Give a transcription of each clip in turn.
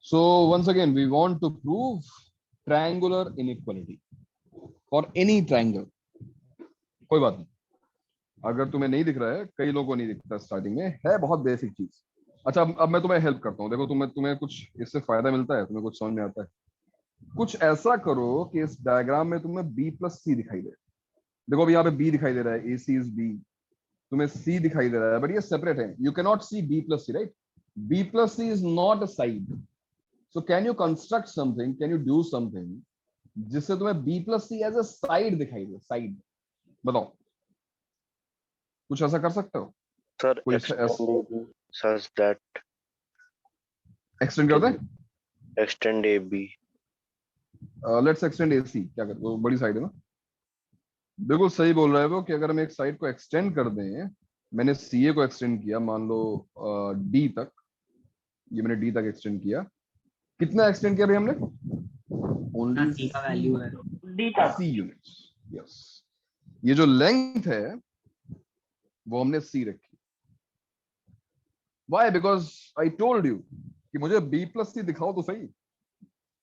So once again, we want to prove triangular inequality for any triangle. कोई बात नहीं, अगर तुम्हें नहीं दिख रहा है, कई लोगों को नहीं दिखता स्टार्टिंग में, है बहुत बेसिक चीज। अच्छा, अब मैं तुम्हें हेल्प करता हूँ। देखो, तुम्हें कुछ इससे फायदा मिलता है, तुम्हें कुछ समझ में आता है। कुछ ऐसा करो कि इस डायग्राम में तुम्हें बी प्लस सी दिखाई दे। देखो अभी यहाँ पे बी दिखाई दे रहा है, ए सी इज बी, तुम्हें सी दिखाई दे रहा है, बट ये सेपरेट है। You can not see B plus C, right? B plus C is not a side. So can you construct something, can you do something जिससे तुम्हें B plus C as a side दिखाई दे? Side बताओ, कुछ ऐसा कर सकते हो? सर कोई such that एक्सटेंड करते हैं? extend AB. लेट्स एक्सटेंड ए सी। क्या करते, वो बड़ी साइड है ना? बिल्कुल सही बोल रहा है वो, कि अगर हम एक साइड को एक्सटेंड कर दें, मैंने सी ए को एक्सटेंड किया, मान लो डी तक, ये मैंने डी तक एक्सटेंड किया। कितना एक्सटेंड किया भाई हमने? ओनली सी का वैल्यू है डी तक। सी यूनिट्स। यस, ये जो लेंथ है वो हमने सी रखी। Why? Because I told you कि मुझे बी प्लस सी दिखाओ तो सही।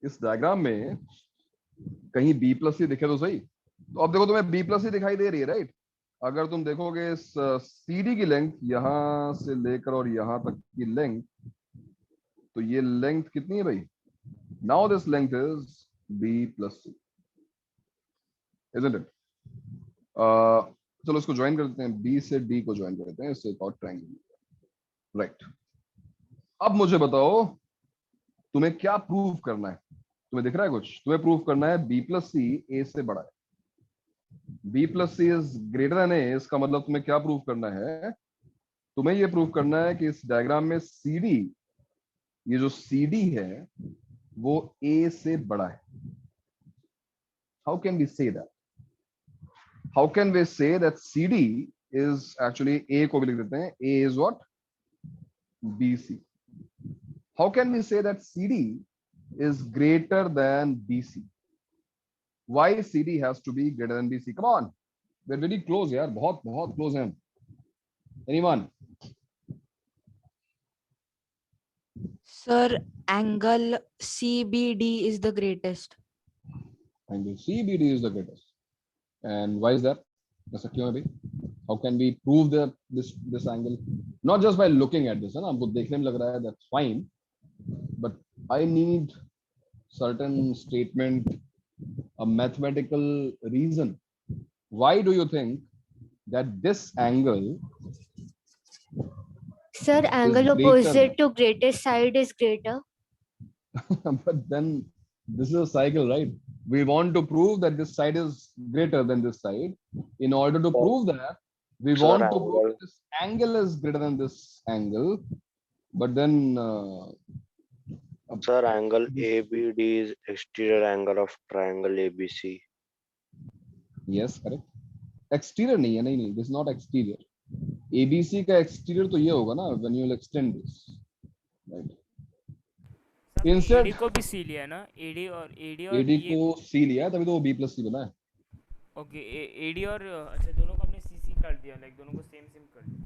इस डायग्राम में कहीं बी प्लस सी दिखे तो सही। तो अब देखो, तुम्हें बी प्लस सी दिखाई दे रही है, राइट? अगर तुम देखोगे इस सी डी की लेंथ, यहां से लेकर और यहां तक की लेंथ, तो ये लेंथ कितनी है भाई? Now this length is B plus C, isn't it? चलो इसको ज्वाइन कर देते हैं, बी से डी को ज्वाइन कर देते हैं, इससे एक और ट्रायंगल, राइट? अब मुझे बताओ, तुम्हें क्या प्रूव करना है? तुम्हें दिख रहा है कुछ? तुम्हें प्रूव करना है बी प्लस सी ए से बड़ा है। B plus C is greater than A, इसका मतलब तुम्हें क्या प्रूव करना है? तुम्हें ये प्रूव करना है कि इस डायग्राम में सी डी, ये जो सी डी है वो ए से बड़ा है। How can we say that? How can we say that C D is actually, A को भी लिख देते हैं, A is what? B C. How can we say that C D is greater than BC? Why CD has to be greater than BC? Come on, we're very close यार, बहुत बहुत close हैं। Anyone? Sir, angle CBD is the greatest. Angle CBD is the greatest. And why is that? ऐसा क्यों है भाई? How can we prove that this angle? Not just by looking at this, है ना? हमको देखने में लग रहा है, that's fine, but I need certain statement, a mathematical reason. Why do you think that this angle, Sir, angle opposite to greatest side is greater? but then this is a cycle, right? We want to prove that this side is greater than this side. In order to prove that, we want to prove that this angle is greater than this angle. But then Sir, angle ABD is exterior angle of triangle ABC. yes, correct. Exterior नहीं है, नहीं, this is not exterior. ABC का exterior तो ये होगा ना, when you will extend this, right? Instead AD को भी C लिया है ना, AD और AD को C लिया है, तभी तो वो B plus C बना है। ओके, AD और अच्छा, दोनों को हमने CC काट दिया, लाइक दोनों को सेम कर दिया।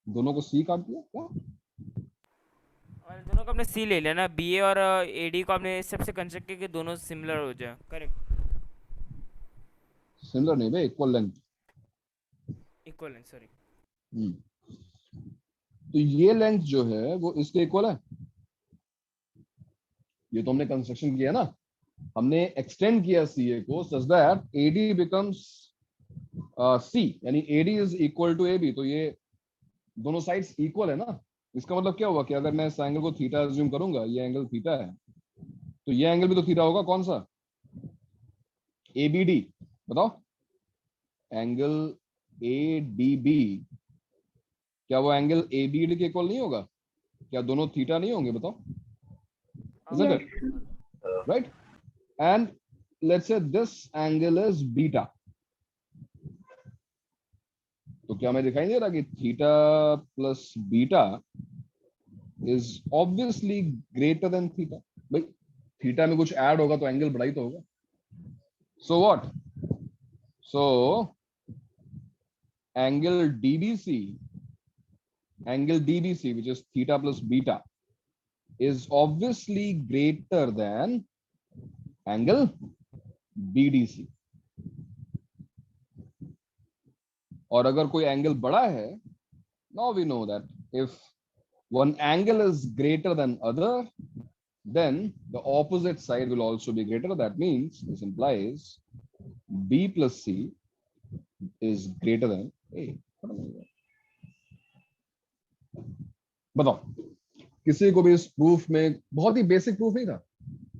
दोनों को C काट दिया क्या? और दोनों को हमने C ले लिया ना, BA और AD को हमने इस सबसे कंस्ट्रक्ट किया कि दोनों सिमिलर हो जाए, करेक्ट? सिमिलर नहीं भाई, equal length. Equal length, sorry. तो ये लेंथ जो है वो इसके इक्वल है। ये तो हमने कंस्ट्रक्शन किया ना, हमने एक्सटेंड किया CA को such that AD becomes C, यानी AD is equal to AB। तो ये दोनों साइड्स इक्वल है ना। इसका मतलब क्या हुआ कि अगर मैं इस एंगल को थीटा अज्यूम करूंगा, ये एंगल थीटा है, तो ये एंगल भी तो थीटा होगा। कौन सा? ABD, बताओ। एंगल ADB, क्या वो एंगल ABD के इक्वल नहीं होगा? क्या दोनों थीटा नहीं होंगे? बताओ। Isn't it? Right? And let's say this angle is beta. तो क्या मैं दिखाई दे रहा कि theta plus beta is obviously greater than theta? भाई थीटा में कुछ ऐड होगा तो एंगल बड़ा ही तो होगा। So what? So angle DBC angle DBC, which is theta plus beta, is obviously greater than angle BDC. और अगर कोई एंगल बड़ा है, now we know that if one angle is greater than other, then the opposite side will also be greater. That means this implies B plus C is greater than A. बताओ, किसी को भी इस proof में, बहुत ही basic proof नहीं था,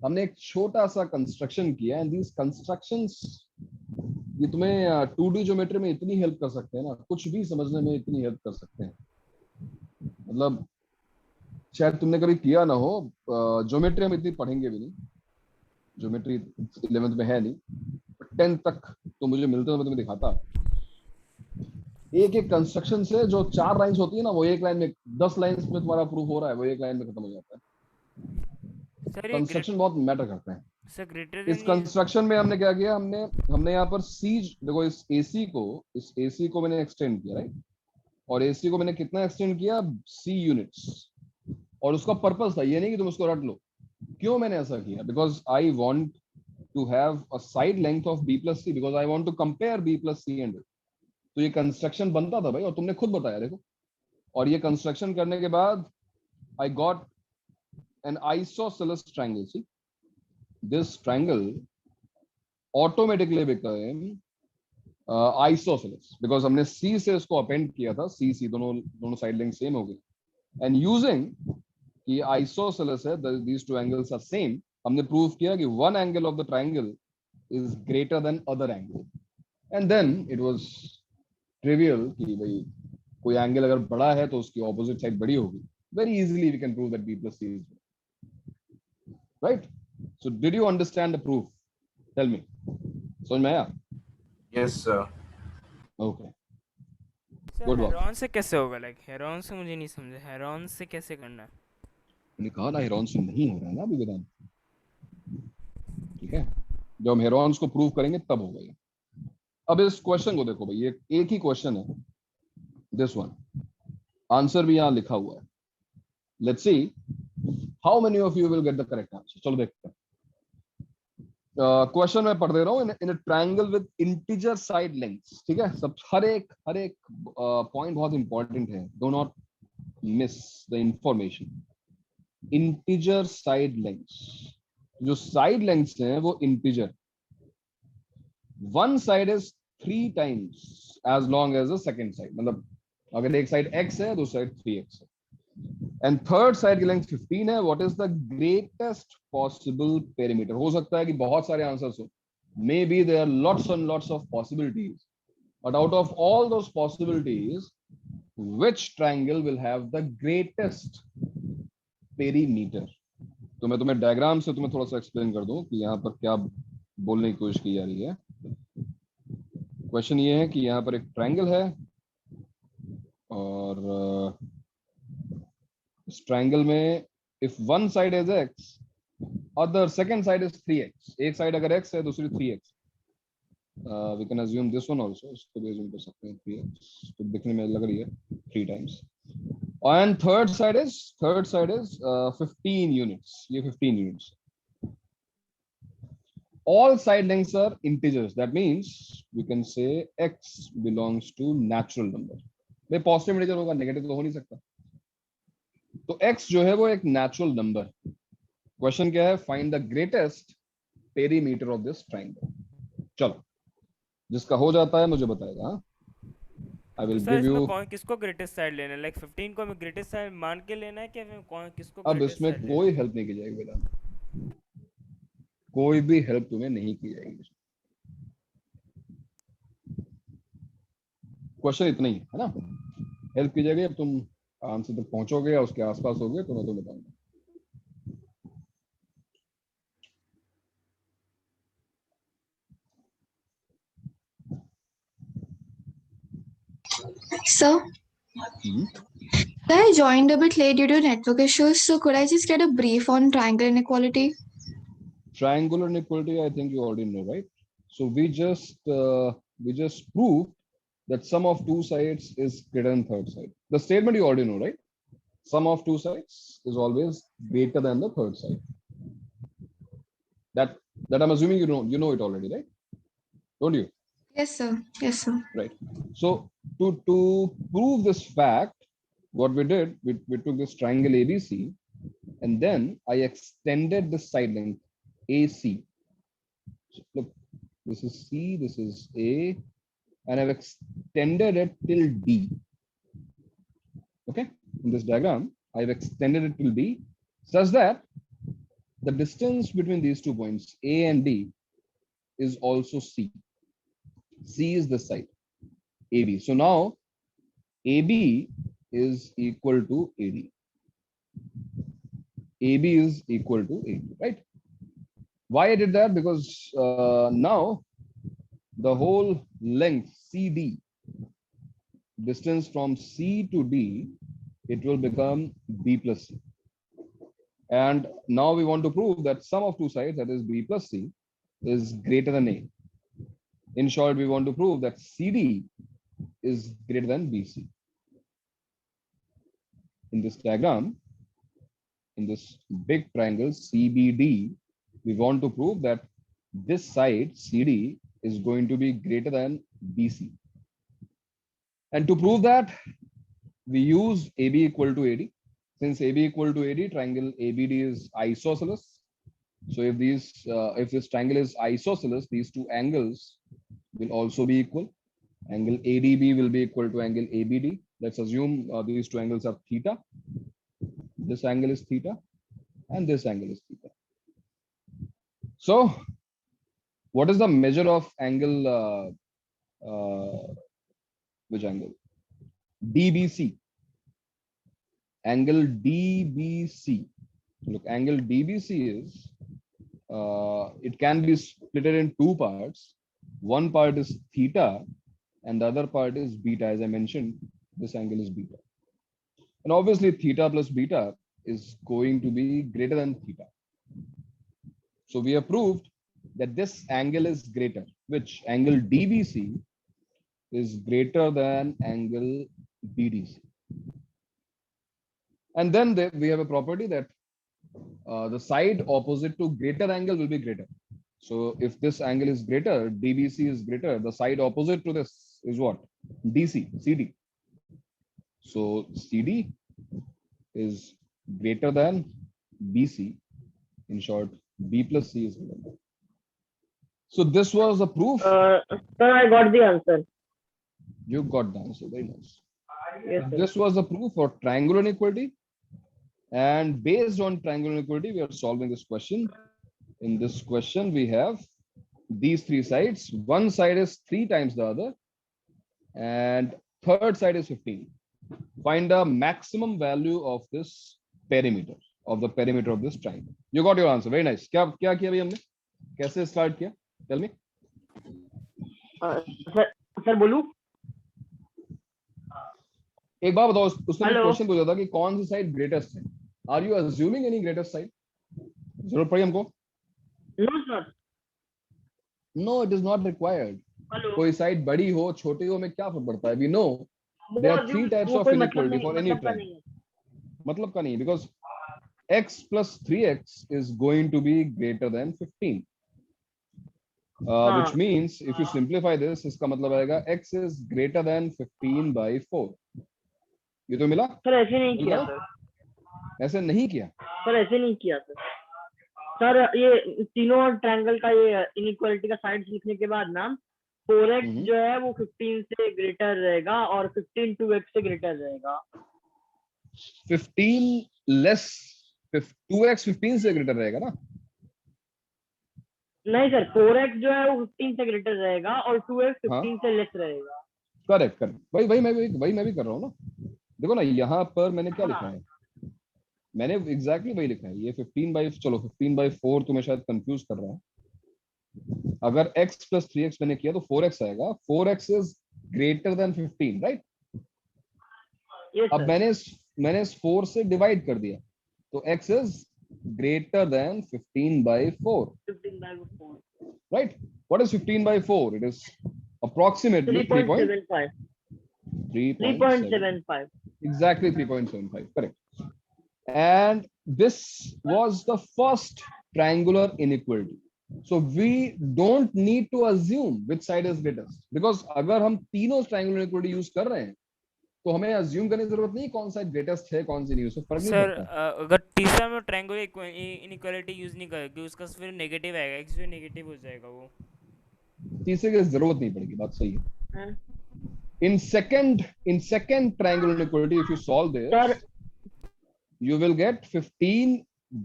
हमने एक छोटा सा कंस्ट्रक्शन किया, एंड दीज कंस्ट्रक्शंस ये तुम्हें 2D ज्योमेट्री में इतनी हेल्प कर सकते हैं ना, कुछ भी समझने में इतनी हेल्प कर सकते हैं। मतलब शायद तुमने कभी किया ना हो, ज्योमेट्री हम इतनी पढ़ेंगे भी नहीं, ज्योमेट्री 11th में है नहीं, 10th तक तो मुझे मिलते, तो मैं तुम्हें दिखाता। एक एक कंस्ट्रक्शन से जो 4 लाइंस होती है ना, वो एक लाइन में, 10 लाइंस में तुम्हारा प्रूफ हो रहा है, वो एक लाइन में खत्म हो जाता है। कंस्ट्रक्शन बहुत मैटर करते हैं। इस कंस्ट्रक्शन में हमने क्या किया, हमने यहाँ पर सी, देखो इस एसी को मैंने एक्सटेंड किया, राइट, और एसी को मैंने कितना एक्सटेंड किया, C यूनिट्स, और उसका पर्पस था ये नहीं कि तुम उसको रट लो। क्यों मैंने ऐसा किया? Because I want to have a side length of B plus C, because I want to compare B plus C and, तो ये कंस्ट्रक्शन बनता था भाई, और तुमने खुद बताया देखो। और ये कंस्ट्रक्शन करने के बाद I got an isosceles triangle. See this triangle automatically become isosceles, because हमने C से इसको अपेंड किया था, C दोनों साइड लेंथ सेम हो गई, एंड यूजिंग कि आइसोसेलेस है, these two angles are same, हमने प्रूव किया कि one angle of the triangle is greater than other angle, and then it was trivial कि भाई कोई एंगल अगर बड़ा है तो उसकी ऑपोजिट साइड बड़ी होगी। Very easily we can prove that B plus C is right. So did you understand the proof? Tell me. समझ में आया? Yes, sir. Okay. Sir heron से कैसे होगा? लाइक हेरॉन से मुझे नहीं समझा, हेरॉन से कैसे करना है? मैंने कहा ना हेरॉन से नहीं हो रहा है ना अभी वेदांत, ठीक है? जब हम हेरॉन्स को प्रूव करेंगे तब होगा ये। अब इस क्वेश्चन को देखो भाई, एक ही क्वेश्चन है, दिस वन, आंसर भी यहाँ लिखा हुआ है। Let's see how many of you will get the correct answer. चलो देखते हैं। क्वेश्चन मैं पढ़ दे रहा हूँ। In a triangle with integer side lengths, ठीक है, सब हर एक पॉइंट बहुत इंपॉर्टेंट है, do not miss the information. Integer side lengths, जो साइड लेंथ्स हैं वो integer, one side is 3 times as long as the second side, मतलब अगर एक साइड x है, दूसरी साइड 3x है, एंड थर्ड साइड की लेंथ 15 है। What is the greatest possible perimeter? हो सकता है कि बहुत सारे आंसर्स हो, maybe there are lots and lots of possibilities, but out of all those possibilities which triangle will have the greatest perimeter? तो मैं तुम्हें डायग्राम से तुम्हें थोड़ा सा एक्सप्लेन कर दूं कि यहाँ पर क्या बोलने की कोशिश की जा रही है। क्वेश्चन ये है कि यहाँ पर एक ट्रायंगल है, और इस ट्रायंगल में if one side is x, other second side is 3x, एक साइड अगर x है दूसरी 3x, we can assume this one also, इसको भी अज्यूम कर सकते हैं 3x, तो दिखने में लग रही है 3 times, and third side is 15 units, ये 15 units। all side lengths are integers, that means we can say x belongs to natural number। भाई पॉजिटिव इंटीजर होगा, नेगेटिव तो हो नहीं सकता, तो x जो है वो एक नेचुरल नंबर। क्वेश्चन क्या है? Find the greatest perimeter of this triangle. चलो, जिसका हो जाता है मुझे बताएगा। I will give you, किसको ग्रेटेस्ट साइड लेना है? लाइक 15 को हमें ग्रेटेस्ट साइड मान के लेना है कि फिर कौन किसको? अब इसमें कोई हेल्प नहीं की जाएगी वेदांत, कोई भी हेल्प तुम्हें नहीं की जाएगी। क्वेश्चन इतना ही है ना, हेल्प की जाएगी अब तुम आंसर तक पहुंचोगे या उसके आसपास होगे तो मैं तो बताऊंगा। Sir, I joined a bit late due to network issues, so could I just get a brief on triangle inequality? Triangular inequality, I think you already know, right? So we just proved that sum of two sides is greater than third side. The statement you already know, right? Sum of two sides is always greater than the third side. That I'm assuming you know it already, right? Don't you? Yes, sir. Yes, sir. Right. So to prove this fact, what we did, we took this triangle ABC, and then I extended the side length AC. So look, this is C, this is A, and I've extended it till D. Okay, in this diagram, I've extended it till D, such that the distance between these 2 points, A and D, is also C. C is this side, AB. So now AB is equal to AD. AB is equal to AD, right? Why I did that? Because now the whole length CD, distance from C to D, it will become B plus C. And now we want to prove that sum of two sides, that is B plus C, is greater than A. In short, we want to prove that CD is greater than BC. In this diagram, in this big triangle CBD, we want to prove that this side CD is going to be greater than BC. And to prove that, we use AB equal to AD. Since AB equal to AD, triangle ABD is isosceles. So if this triangle is isosceles, these two angles will also be equal. Angle ADB will be equal to angle ABD. Let's assume these two angles are theta. This angle is theta, and this angle is theta. So, what is the measure of angle? Which angle? DBC. Angle DBC. Look, angle DBC is, it can be split in two parts. One part is theta, and the other part is beta. As I mentioned, this angle is beta. And obviously, theta plus beta is going to be greater than theta. So we have proved that this angle is greater, which angle DBC is greater than angle BDC. And then we have a property that the side opposite to greater angle will be greater. So if this angle is greater, DBC is greater, the side opposite to this is what? DC, CD. So CD is greater than BC. In short, B plus C is greater than. So this was the proof. Sir, I got the answer. You got the answer. Very nice. Yes, sir. This was the proof for triangular inequality. And based on triangular inequality, we are solving this question. In this question, we have these three sides. One side is 3 times the other, and third side is 15. Find the maximum value of this perimeter, of the perimeter of this triangle. You got your answer. Very nice. क्या किया भाई हमने? कैसे start किया? Tell me. Sir बोलूं? एक बात बताओ, उसने Hello. क्वेश्चन पूछा था कि कौन सी साइड ग्रेटेस्ट है? Are you assuming any greatest side? जरूरत पड़ी हमको? No, sir. No, it is not required. Hello. कोई साइड बड़ी हो छोटी हो में क्या फर्क पड़ता है? We know there are 3 types of inequality for any triangle. मतलब का नहीं, because x plus 3x is going to be greater than 15. Which means if you simplify this, इसका मतलब आएगा x is greater than 15 by 4. ये तो मिला? Sir ऐसे नहीं किया सर. ऐसे नहीं किया? सर ऐसे नहीं किया सर. सर ये तीनों ट्रायंगल का ये इनइक्वालिटी का साइड्स लिखने के बाद ना 4x जो है वो 15 से ग्रेटर रहेगा और 15 2x से ग्रेटर रहेगा. 15 less 2x 15 से ग्रेटर रहेगा ना? नहीं सर, 4x जो है वो 15 से ग्रेटर रहेगा और 2x 15 से लेस रहेगा. करेक्ट करेक्ट, वही मैं भी कर रहा हूँ ना. देखो ना, यहाँ पर मैंने क्या लिखा है, मैंने एग्जैक्टली वही लिखा है. ये 15/4 तुम्हें शायद कंफ्यूज कर रहा है. अगर x plus 3x मैंने किया तो 4x आएगा. 4x is greater than 15, right? अब मैंने इस 4 से डिवाइड कर दिया तो x is greater than 15/4. 15/4. Right? What is 15/4? It is approximately 3.75. 3.7. 3.75. Exactly 3.75. Correct. And this was the first triangular inequality. So we don't need to assume which side is greatest, because अगर हम तीनों triangular inequality use कर रहे हैं तो हमें assume करने की जरूरत नहीं कौन सा greatest है कौन सी नहीं, उससे फर्क नहीं सर पड़ता। अगर तीसरा में ट्रायंगुलर इनइक्वालिटी यूज नहीं करेंगे उसका फिर नेगेटिव आएगा, एक्स भी नेगेटिव हो जाएगा वो। तीसरे की जरूरत नहीं पड़ेगी, बात सही है। हाँ। In second triangular inequality, if you solve this, sir you will get 15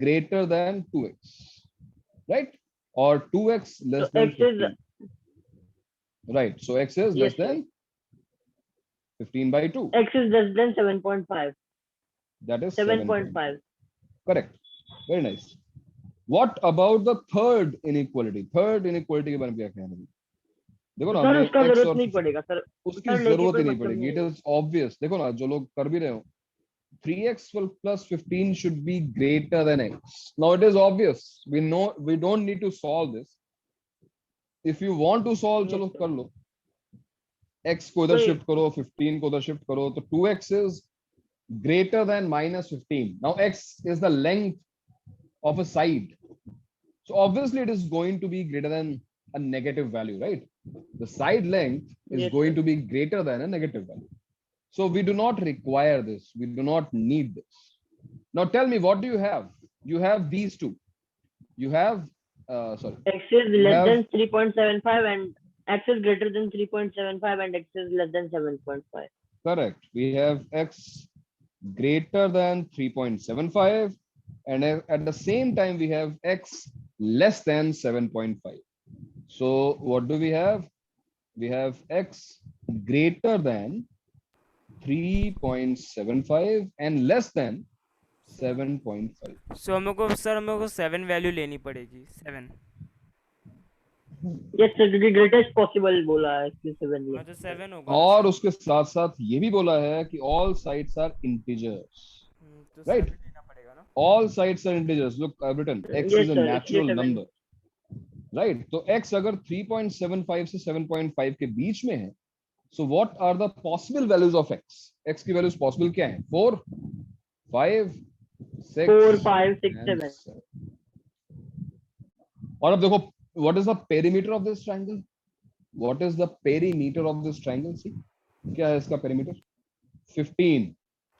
greater than 2x, right? Or 2x less So than x is 15. Right. So x is yes, less sir. than 15 by 2. X is less than 7.5. That is 7.5. Correct. Very nice. What about the third inequality? Third inequality के बारे में क्या कहना है? देखो ना, sir हमने उसका x जरूरत और नहीं पड़ेगा सर, उसकी सर लेके जरूरत कोई ही नहीं मतलब पड़ेगी. नहीं It है। is obvious. देखो ना, जो लोग कर भी रहे हो, 3x plus 15 should be greater than x. Now it is obvious. We know we don't need to solve this. If you want to solve, चलो कर लो. x को इधर कोई- shift करो, 15 को इधर shift करो, तो 2x is greater than minus 15. Now x is the length of a side. So obviously it is going to be greater than a negative value, right? The side length is Yes, going sir. to be greater than a negative value. So we do not require this. We do not need this. Now tell me, what do you have? You have these two. You have, sorry. X is You less have- than 3.75 and X is greater than 3.75 and X is less than 7.5. Correct. We have x greater than 3.75, and at the same time we have x less than 7.5. So what do we have? We have x greater than 3.75 and less than 7.5. सो हमें को 7 value लेनी पड़ेगी, 7। Yes sir, क्योंकि greatest possible बोला है इसलिए 7 हाँ लिया। तो 7 होगा। और उसके साथ साथ ये भी बोला है कि all sides are integers. तो Right. 7 लेना पड़ेगा ना। All sides are integers. Look, I've written x Yes, is a sir, natural इसलिए 7। number. Right. तो x अगर 3.75 से 7.5 के बीच में है, so what are the possible values of x? x की values possible क्या है? 4, 5, 6, 4, 5, 6, and 7. 7. और अब देखो, what is the perimeter of this triangle? What is the perimeter of this triangle? See, क्या है इसका perimeter? 15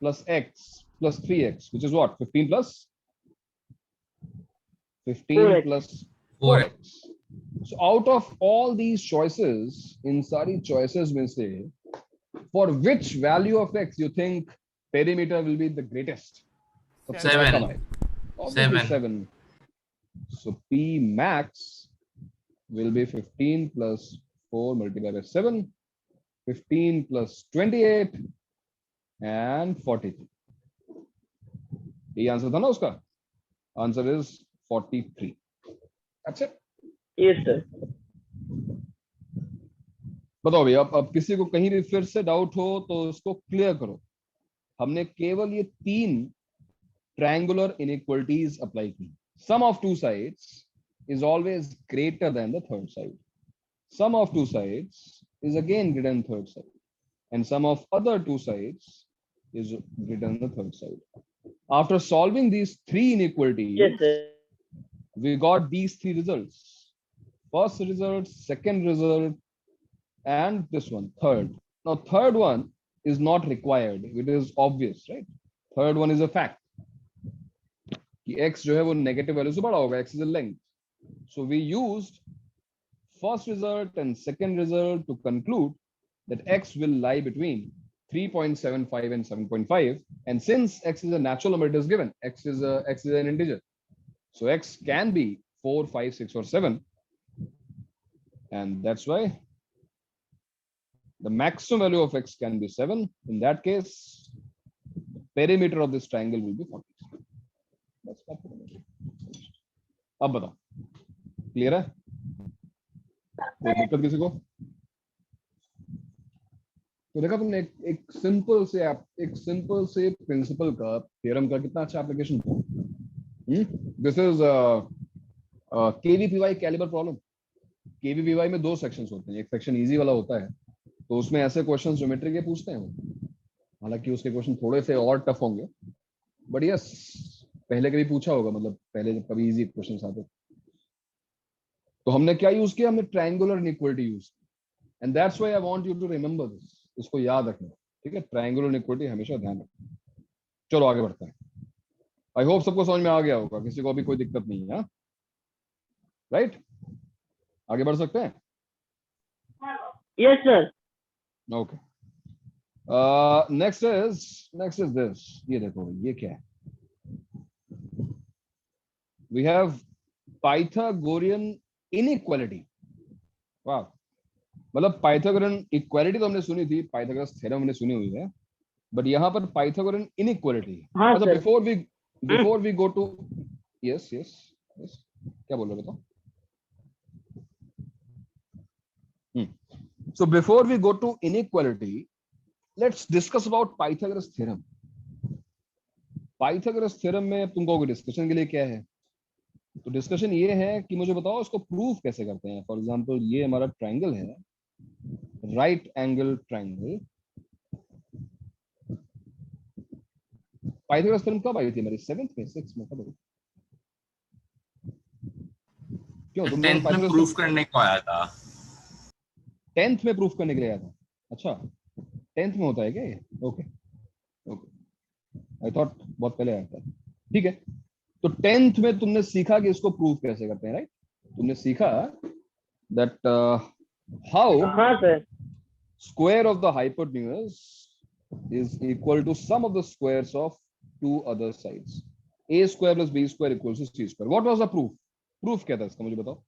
plus x plus 3x, which is what? 15 plus 15 4x. plus 4x. So out of all these choices, in सारी choices में से, for which value of x you think perimeter will be the greatest? सबसे बड़ा 7. कब आएगा? Obviously 7. So P max will be 15 plus 4 multiplied by 7, 15 plus 28 and 43. ये answer था ना उसका? Answer is 43. That's it. Yes sir. बताओ भैया, अब किसी को कहीं भी फिर से डाउट हो तो उसको क्लियर करो. हमने केवल ये 3 triangular inequalities अप्लाई की. Sum of two sides is always greater than the third side. Sum of two sides is again greater than third side, and sum of other two sides is greater than the third side. After solving these 3 inequalities, Yes sir. we got these 3 results. First result, second result, and this one, third. Now third one is not required. It is obvious, right? Third one is a fact. कि x जो है वो negative value से बड़ा होगा. X is a length. So we used first result and second result to conclude that x will lie between 3.75 and 7.5. And since x is a natural number, it is given. X is an integer. So x can be 4, 5, 6, or 7. And that's why the maximum value of x can be 7. In that case, the perimeter of this triangle will be 40. That's that. अब बताओ, clear है? कोई दिक्कत किसी को? तो देखा तुमने एक सिंपल से प्रिंसिपल का, थ्योरम का कितना अच्छा एप्लीकेशन था. This is KVPY calibre problem. KVPY में 2 सेक्शंस होते हैं, एक सेक्शन इजी वाला होता है, तो उसमें ऐसे क्वेश्चंस ज्योमेट्री के पूछते हैं वो। हालांकि उसके क्वेश्चन थोड़े से और टफ होंगे, बट यस पहले कभी पूछा होगा, मतलब पहले जब कभी इजी क्वेश्चंस आते। तो हमने क्या यूज किया, हमने triangular inequality use, and that's why I want you to remember this, इसको याद रखना, ठीक है? ट्रायंगुलर इनइक्वालिटी हमेशा ध्यान रखना। चलो आगे बढ़ते हैं। आई होप सबको समझ में आ गया होगा, किसी को अभी कोई दिक्कत नहीं है, राइट? आगे बढ़ सकते हैं? Yes sir. Okay, next is this. ये देखो, ये क्या है? We have Pythagorean inequality. वाह, मतलब पाइथागोरियन इक्वालिटी तो हमने सुनी थी, पाइथागोरस थ्योरम हमने सुनी हुई है, बट यहाँ पर पाइथागोरियन इनइक्वालिटी। हाँ अच्छा, sir. Before we go to, yes yes yes, क्या बोल रहे हो बताओ? So before we go to inequality, let's discuss about Pythagoras theorem. Pythagoras theorem में तुम कहोगे डिस्कशन के लिए क्या है? तो डिस्कशन ये है कि मुझे बताओ इसको प्रूफ कैसे करते हैं। फॉर एग्जांपल ये हमारा ट्रायंगल है, right angle triangle. Pythagoras theorem कब आई थी हमारी? 7th में, 6th में, कब आई? क्यों तुम लोग 10th में प्रूफ करने को आया था? 10th में प्रूफ करने के लिए आया था? अच्छा, 10th में होता है क्या ये? ओके ओके, आई थॉट बहुत पहले आया था। ठीक है, तो 10th में तुमने सीखा कि इसको प्रूफ कैसे करते हैं, राइट? तुमने सीखा दैट हाउ हाँ sir. Square of the hypotenuse is equal to sum of the squares of two other sides, a square plus b square equals to c square. What was the proof? Proof क्या था इसका, मुझे बताओ।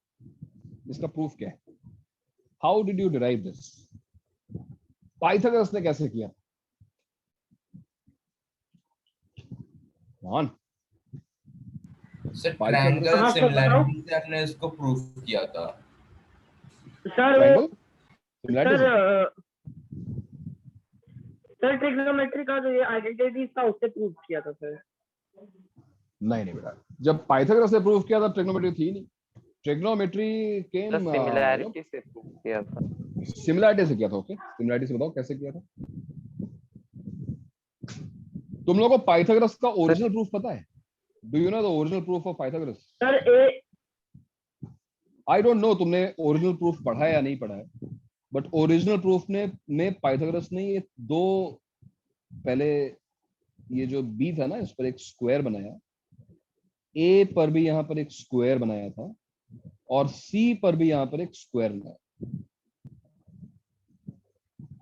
इसका proof क्या है? How did you derive this? Pythagoras ने कैसे किया? कौन? सर ट्रायंगल सिमिलैरिटी से आपने इसको प्रूफ किया था। सर ट्रायंगल सर ट्रिग्नोमेट्री का जो ये आइडेंटिटीज था उससे प्रूव किया था सर। नहीं बेटा, जब पाइथागोरस ने प्रूव किया था ट्रिग्नोमेट्री थी नहीं। ट्रिग्नोमेट्री केम सिमिलैरिटी से प्रूव किया था। सिमिलैरिटी से किया था। ओके, सिमिलैरिटी से बताओ कैसे किया था? तुम लोगों को पाइथागोरस का ओरिजिनल प्रूफ पता है? Do you know the original proof of Pythagoras? Sir I don't know तुमने ओरिजिनल प्रूफ पढ़ा है या नहीं पढ़ा है, बट ओरिजिनल प्रूफ में पाइथागोरस ने ये दो, पहले ये जो बी था ना, इस पर एक स्क्वायर बनाया, ए पर भी यहाँ पर एक स्क्वायर बनाया था, और सी पर भी यहाँ पर एक स्क्वायर बनाया।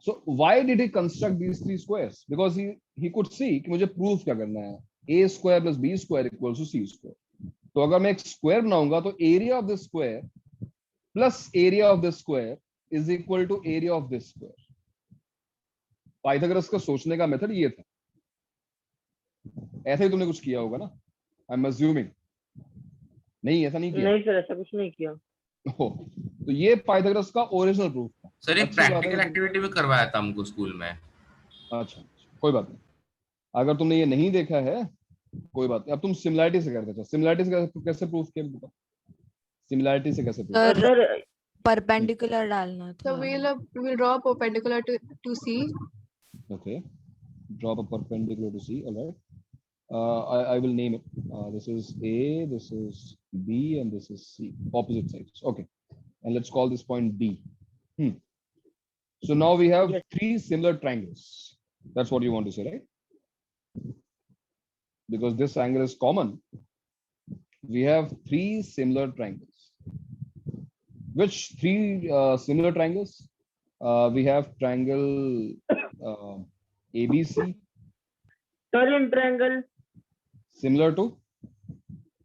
So why did he construct these three squares? Because he could see कि मुझे प्रूफ क्या करना है, a square plus b square equals to c square। तो अगर मैं एक स्क्वायर बनाऊंगा तो area of this square plus area of this square is equal to area of this square. Pythagoras का सोचने का मेथड ये था। ऐसा ही तुमने कुछ किया होगा ना, आई एम अज्यूमिंग। नहीं, ऐसा नहीं किया? नहीं सर, ऐसा कुछ नहीं किया। तो ये पाइथागोरस का ओरिजिनल प्रूफ था। सर ये प्रैक्टिकल एक्टिविटी में करवाया था हमको स्कूल में। अच्छा, कोई बात नहीं, अगर तुमने ये नहीं देखा है कोई बात नहीं। अब तुम सिमिलैरिटी से करते थे। सिमिलैरिटी से कैसे प्रूफ किया बताओ? सिमिलैरिटी से कैसे प्रूफ? सर परपेंडिकुलर डालना था। So we'll draw perpendicular to C. Okay, draw a perpendicular to C. All right. I will name it. This is A, this is B, and this is C. Opposite sides. Okay, and let's call this point D. So now we have three similar triangles. That's what you want to say, right? Because this angle is common, we have three similar triangles. Which three similar triangles? We have triangle ABC. Turn triangle. Similar to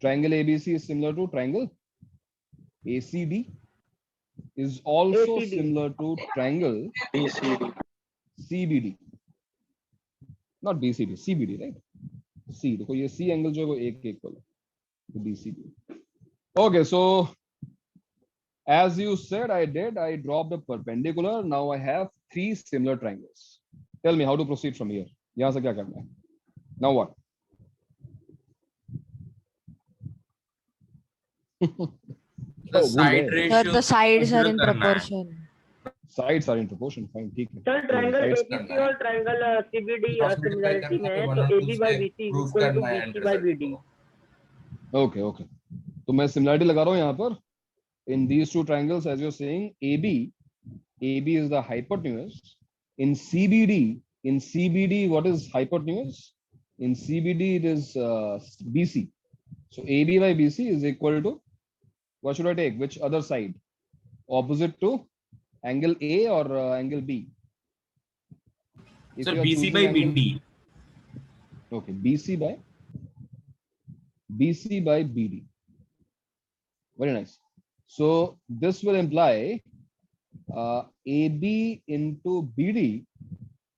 triangle ABC is similar to triangle ACD is also ACD. similar to triangle CBD. Not BCD, CBD, right? C, देखो ये C angle जो है वो एक equal है BCD. Okay, so as you said, I dropped a perpendicular. Now I have three similar triangles. Tell me how to proceed from here. यहाँ से क्या करना है? Now what? The भूल side गए। Sir, ratio the sides are consider in करना है। proportion. Sides are in proportion, fine, ठीक है। सर ट्रायंगल Sides- एबीसी और triangle CBD Cross multiply similarity करना में है है, तो तो 1 और 2 एबी बाय से BC is prove equal to करना है BC end by result BD. को। ओके ओके, तो मैं सिमिलरिटी लगा रहा हूँ यहाँ पर। In these two triangles as you are saying, AB is the hypotenuse. In CBD what is hypotenuse? In CBD it is BC. So AB by BC is equal to, what should I take? Which other side? Opposite to angle A or angle B? If Sir, you are BC choosing by angle- BD. Okay, BC by BD. Very nice. So this will imply AB into BD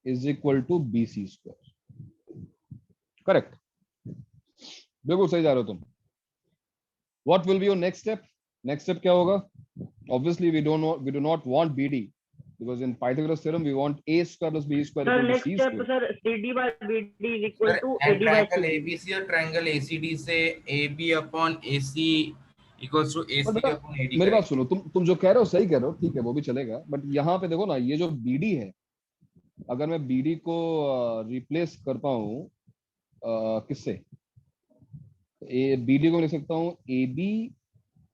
is equal to BC square. Correct. बिल्कुल सही जा रहे हो तुम। What will be your next step? Next step क्या होगा? Obviously we do not want BD, because in Pythagoras theorem we want A square plus B square sir equal to next C step square. Sir CD by BD is equal Sir, to and AD by triangle CD. ABC और triangle ACD से AB upon AC equals to But ACD बेटा, upon AD मेरी बात करेंगे। सुनो, तुम जो कह रहे हो सही कह रहे हो, ठीक है, वो भी चलेगा। बट यहाँ पे देखो ना, ये जो BD है, अगर मैं BD को रिप्लेस करता हूँ किससे? BD को लिख सकता हूँ AB,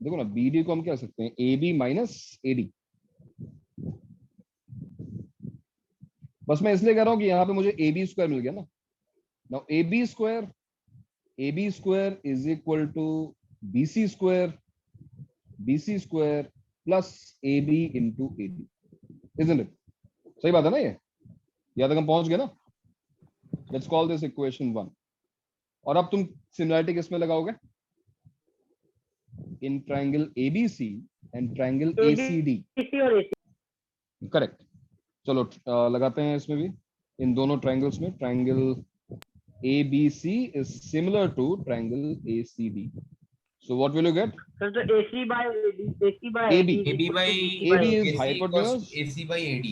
देखो ना, BD को हम क्या लिख सकते हैं? AB minus AD। बस मैं इसलिए कह रहा हूँ कि यहाँ पे मुझे AB स्क्वायर मिल गया ना। Now AB square is equal to BC square plus AB into AD, isn't it? सही बात है ना ये? यहाँ तक हम पहुंच गए ना? Let's call this equation 1। और अब तुम सिमिलरिटी किसमें लगाओगे? In triangle ABC and triangle ACD। ABC और एसी। करेक्ट। चलो लगाते हैं इसमें भी, इन दोनों ट्रायंगल्स में। Triangle ABC is similar to triangle ACD. So what will you get? Sir तो AC by AB. AB by AB is AC equals hypotenuse to AC by AD.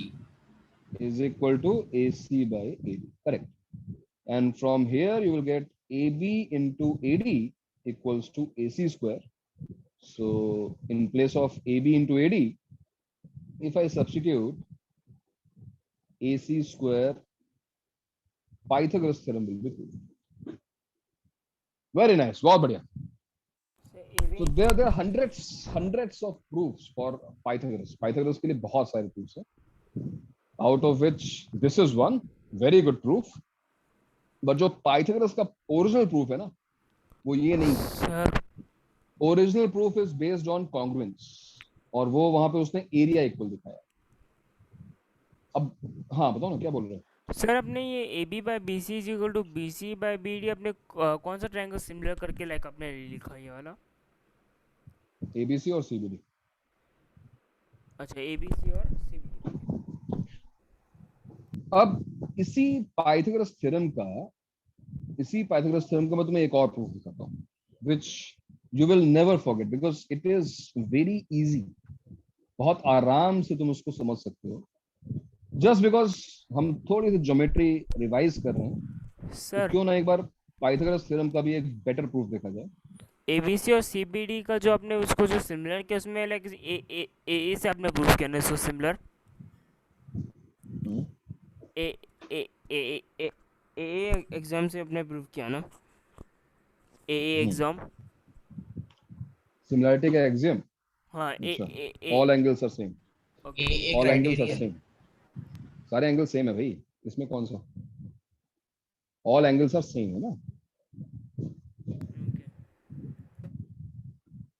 is equal to AC by AD. Correct. And from here you will get AB into AD equals to AC square. So in place of AB into AD, if I substitute AC square, Pythagoras theorem will be proved. Very nice. बहुत बढ़िया. So there are hundreds of proofs for Pythagoras. Pythagoras के लिए बहुत सारे proofs हैं. Out of which this is one very good proof. But जो Pythagoras का original proof है ना, वो ये नहीं है. Sir Original proof is based on congruence. और वो वहां पे उसने area equal दिखाया. अब हाँ बताओ ना, क्या बोल रहे हो? सर अपने ये AB by BC is equal to BC by BD अपने कौन सा ट्रायंगल सिमिलर करके लाइक अपने लिखा है ये वाला? ABC और CBD. अच्छा ABC और CBD। अब इसी पाइथागोरस थ्योरम का मैं तुम्हें एक और प्रूफ दिखाता हूँ, which you will never forget because it is very easy. बहुत आराम से तुम उसको समझ सकते हो, just because हम थोड़ी सी ज्योमेट्री रिवाइज कर रहे हैं। सर तो क्यों ना एक बार पाइथागोरस थ्योरम का भी एक बेटर प्रूफ देखा जाए। ABC और CBD का जो आपने उसको जो सिमिलर किया उसमें लाइक ए से आपने प्रूफ किया ना इसको सिमिलर? एग्जाम से अपने प्रूफ किया ना? एग्जाम। सिमिलरिटी का एक्सियम, हाँ all angles are same, AA all angles are criterion. Same, सारे एंगल सेम है भाई, इसमें कौन सा? ऑल एंगल्स आर सेम है ना।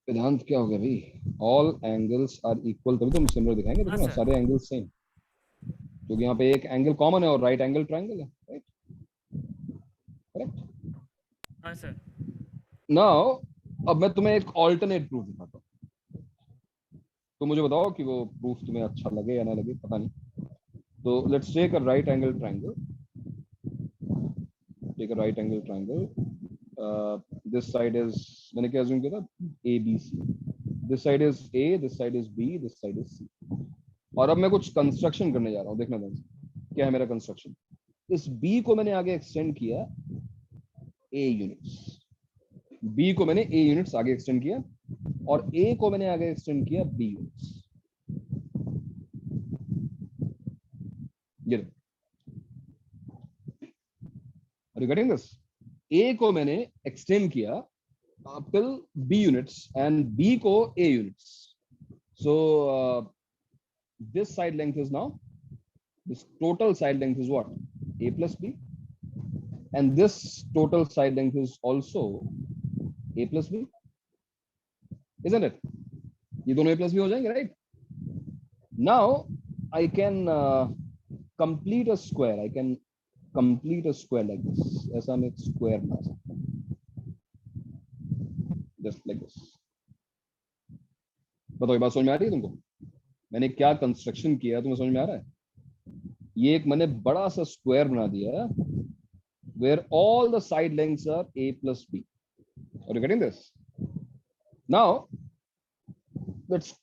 वेदांत क्या हो गया भाई? ऑल एंगल्स आर इक्वल, तभी तुम सिमिलर दिखाएंगे। देखो ना, सर। सारे एंगल्स सेम, क्योंकि यहाँ पे एक एंगल कॉमन है और राइट एंगल ट्रायंगल है, राइट? करेक्ट। हाँ सर। नाउ अब मैं तुम्हें एक ऑल्टरनेट प्रूफ दिखाता हूँ, तो मुझे बताओ कि वो प्रूफ तुम्हें अच्छा लगे या ना लगे, पता नहीं। तो let's take a right angle triangle, take a right angle triangle. This side is, मैंने क्या अज्यूम किया था? ABC, this side is A, this side is B, this side is C। और अब मैं कुछ कंस्ट्रक्शन करने जा रहा हूँ, देखना ध्यान से क्या है मेरा कंस्ट्रक्शन। इस B को मैंने आगे एक्सटेंड किया A यूनिट्स, B को मैंने A यूनिट्स आगे एक्सटेंड किया और A को मैंने आगे एक्सटेंड किया B यूनिट्स। ये are you getting this? A को मैंने एक्सटेंड किया till B units and B को A units. So this side length is now, this total side length is what? A plus B, and this total side length is also A plus B, isn't it? ये दोनों A plus B हो जाएंगे, right? Now I can complete a square. I can complete a square like this. ऐसा मैं एक square बना सकता हूँ, just like this. बताओ ये बात समझ में आ रही है तुमको? मैंने क्या कंस्ट्रक्शन किया तुम्हें समझ में आ रहा है? ये एक मैंने बड़ा सा स्क्वायर बना दिया where all the side lengths are A plus B. Are you getting this? Now let's,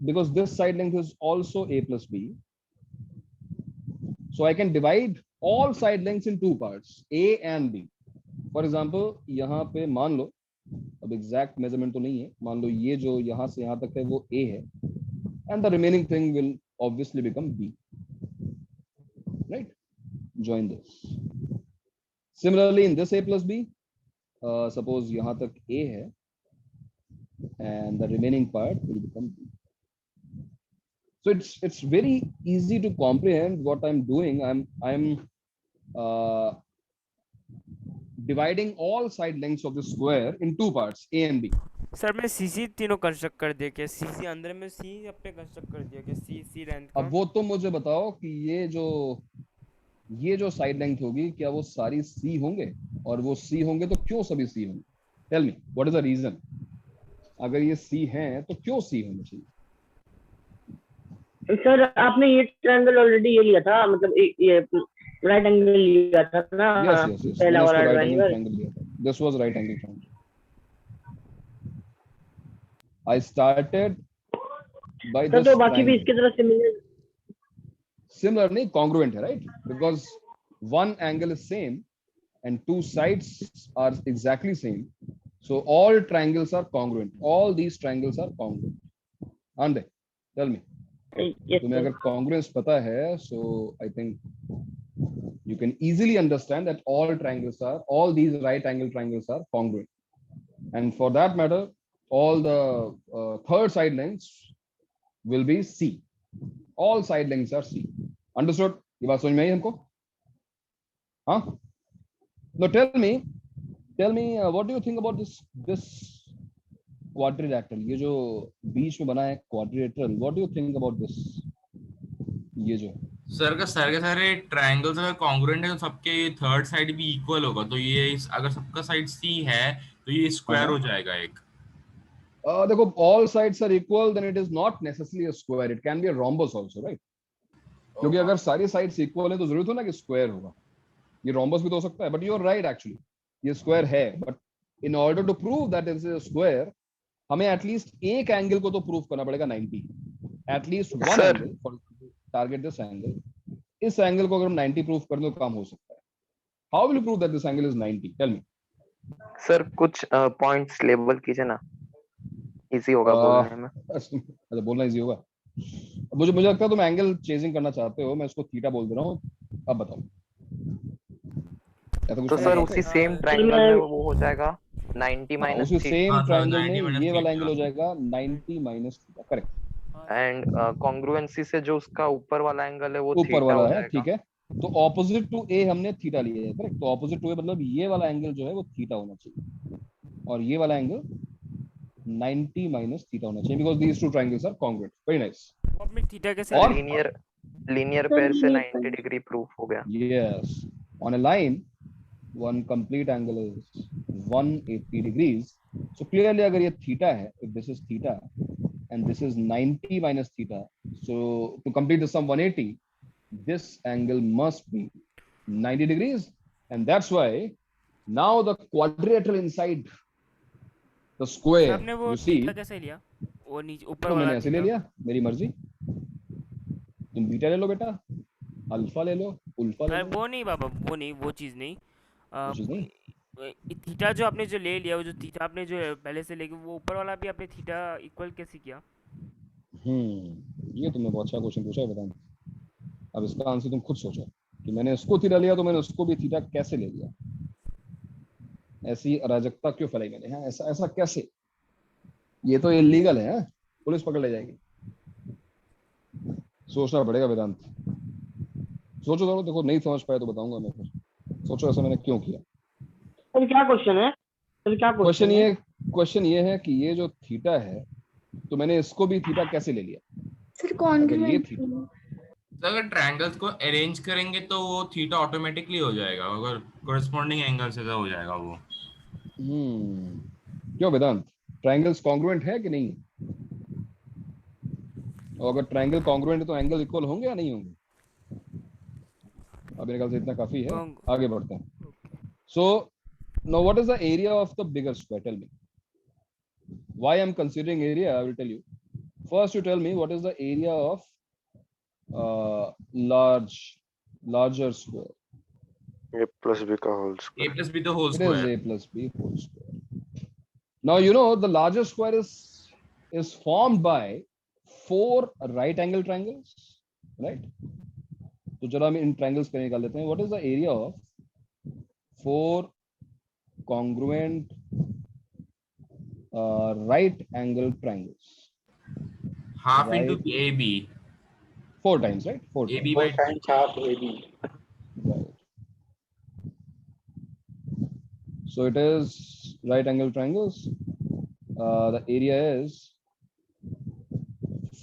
because this side length is also A plus B, so I can divide all side lengths in two parts, A and B. For example, यहाँ पे मान लो, अब exact measurement तो नहीं है, मान लो ये जो यहाँ से यहाँ तक है वो A है, and the remaining thing will obviously become B, right? Join this. Similarly, in this A plus B, suppose यहाँ तक A है, and the remaining part will become B. So it's very easy to comprehend what I'm doing. I'm dividing all side lengths of the square in two parts, A and B. Sir मैं CC तीनों construct कर दिया क्या? CC अंदर में C अपने construct कर दिया क्या? C लेंथ का। अब वो तुम मुझे बताओ कि ये जो साइड लेंथ होगी क्या वो सारी C होंगे? और वो C होंगे तो क्यों सभी C होंगे? Tell me, what is the reason? अगर ये C हैं तो क्यों C होने चाहिए? सर आपने ये ट्रायंगल ऑलरेडी ये लिया था, मतलब ये राइट एंगल लिया था ना? Yes. पहला वाला triangle. This was right angle triangle. I started by this. तो बाकी भी इसकी तरह similar नहीं, congruent है, right? Because one angle is same and two sides are exactly same, so all triangles are congruent. All these triangles are congruent, aren't they? Tell me. Yes, तुम्हें अगर congruence पता है, so I think you can easily understand that all these right angle triangles are congruent, and for that matter, all the third side lengths will be C. All side lengths are C. Understood? ये बात समझ में आई हमको? हाँ? Now tell me, what do you think about this quadrilateral? ये जो बीच में बना है quadrilateral, what do you think about this? ये जो सर के सारे ट्रायंगल्स अगर कॉन्ग्रुएंट है तो सबके थर्ड साइड भी इक्वल होगा, तो ये अगर सबका साइड C है तो ये स्क्वायर हो जाएगा एक। देखो, all sides are equal, then it is not necessarily a square. It can be a rhombus also, right? क्योंकि अगर सारी साइड्स इक्वल है तो जरूरत हो ना कि स्क्वायर होगा, ये rhombus भी तो हो सकता है, but you are right actually, ये स्क्वायर है, but in order to prove that it is a square, हमें एटलीस्ट एक एंगल को तो प्रूव करना पड़ेगा 90, at least one angle, for target this angle, इस एंगल को अगर हम 90 प्रूव कर दो काम हो सकता है। How will you prove that this angle is 90? Tell me sir, कुछ पॉइंट्स लेबल कीजिए ना, इजी होगा बोलने में। अच्छा, बोलना इजी होगा। मुझे लगता है तुम एंगल चेजिंग करना चाहते हो, मैं इसको थीटा बोल दे रहा हूँ, अब बताओ। तो सर उसी सेम ट्रायंगल में वो हो जाएगा 90 माइनस उसी सेम ट्रायंगल में ये वाला एंगल हो जाएगा 90 minus theta, correct. And congruency से जो उसका ऊपर वाला एंगल है वो ऊपर वाला है, ठीक है। तो ऑपोजिट टू ए हमने थीटा लिया है, करेक्ट। तो ऑपोजिट टू ए मतलब ये वाला एंगल जो है वो थीटा होना चाहिए, और ये वाला एंगल 90 माइनस थीटा होना चाहिए, because these two triangles are congruent. Very nice. अब मैं थीटा कैसे? और लीनियर पेयर से 90 डिग्री प्रूफ हो गया। Yes, on a line one complete angle is 180 degrees. So clearly अगर ये theta है, if this is theta and this is 90 minus theta, so to complete the sum 180, this angle must be 90 degrees, and that's why now the quadrilateral inside the square, आपने वो you see, theta कैसे लिया? वो नीचे ऊपर तो वाला मैंने ऐसे ले लिया, मेरी मर्जी। तुम बीटा ले लो बेटा, अल्फा ले लो, उल्फा ले लो। वो नहीं बाबा, वो नहीं, वो चीज नहीं। थीटा जो आपने जो ले लिया, वो जो थीटा आपने जो पहले से लेके, वो ऊपर वाला भी आपने थीटा इक्वल कैसे किया? ये तुमने बहुत अच्छा क्वेश्चन पूछा है वेदांत। अब इसका आंसर तुम खुद सोचो कि मैंने इसको थीटा लिया तो मैंने उसको भी थीटा कैसे ले लिया। ऐसी अराजकता क्यों फैलाई मैंने? हाँ, ऐसा ऐसा कैसे? ये तो इलीगल है, पुलिस पकड़ ले जाएगी। सोचना पड़ेगा वेदांत, सोचो जरूर। देखो नहीं समझ पाए तो बताऊंगा मैं फिर। सोचो ऐसा मैंने क्यों किया। सर क्या क्वेश्चन है? सर क्या क्वेश्चन ये है कि ये जो थीटा है तो मैंने इसको भी थीटा कैसे ले लिया? फिर अगर ये कॉन्ग्रुएंट थीटा, तो अगर ट्रायंगल्स को अरेंज करेंगे तो वो थीटा ऑटोमेटिकली हो जाएगा, अगर कोरिस्पोंडिंग एंगल से हो जाएगा वो। क्यों वेदांत, ट्रायंगल्स कॉन्ग्रुएंट है कि नहीं? और अगर ट्रायंगल कॉन्ग्रुएंट है तो एंगल इक्वल होंगे या नहीं होंगे? अब मेरे ख्याल से इतना काफी है, आगे बढ़ते हैं। सो now what is the area of the bigger square? Tell me why I'm considering area. I will tell you. First you tell me what is the area of larger square. A plus b का whole a square. plus b the whole It square. is a plus b whole square. Now you know the larger square is formed by 4 right angle triangles, right? तो जरा हम इन triangles पे निकाल लेते हैं. What is the area of 4 congruent right angle triangles? Half Right. into AB. 4 times, right? 4 AB times. by times half AB. Right. So it is right angle triangles. The area is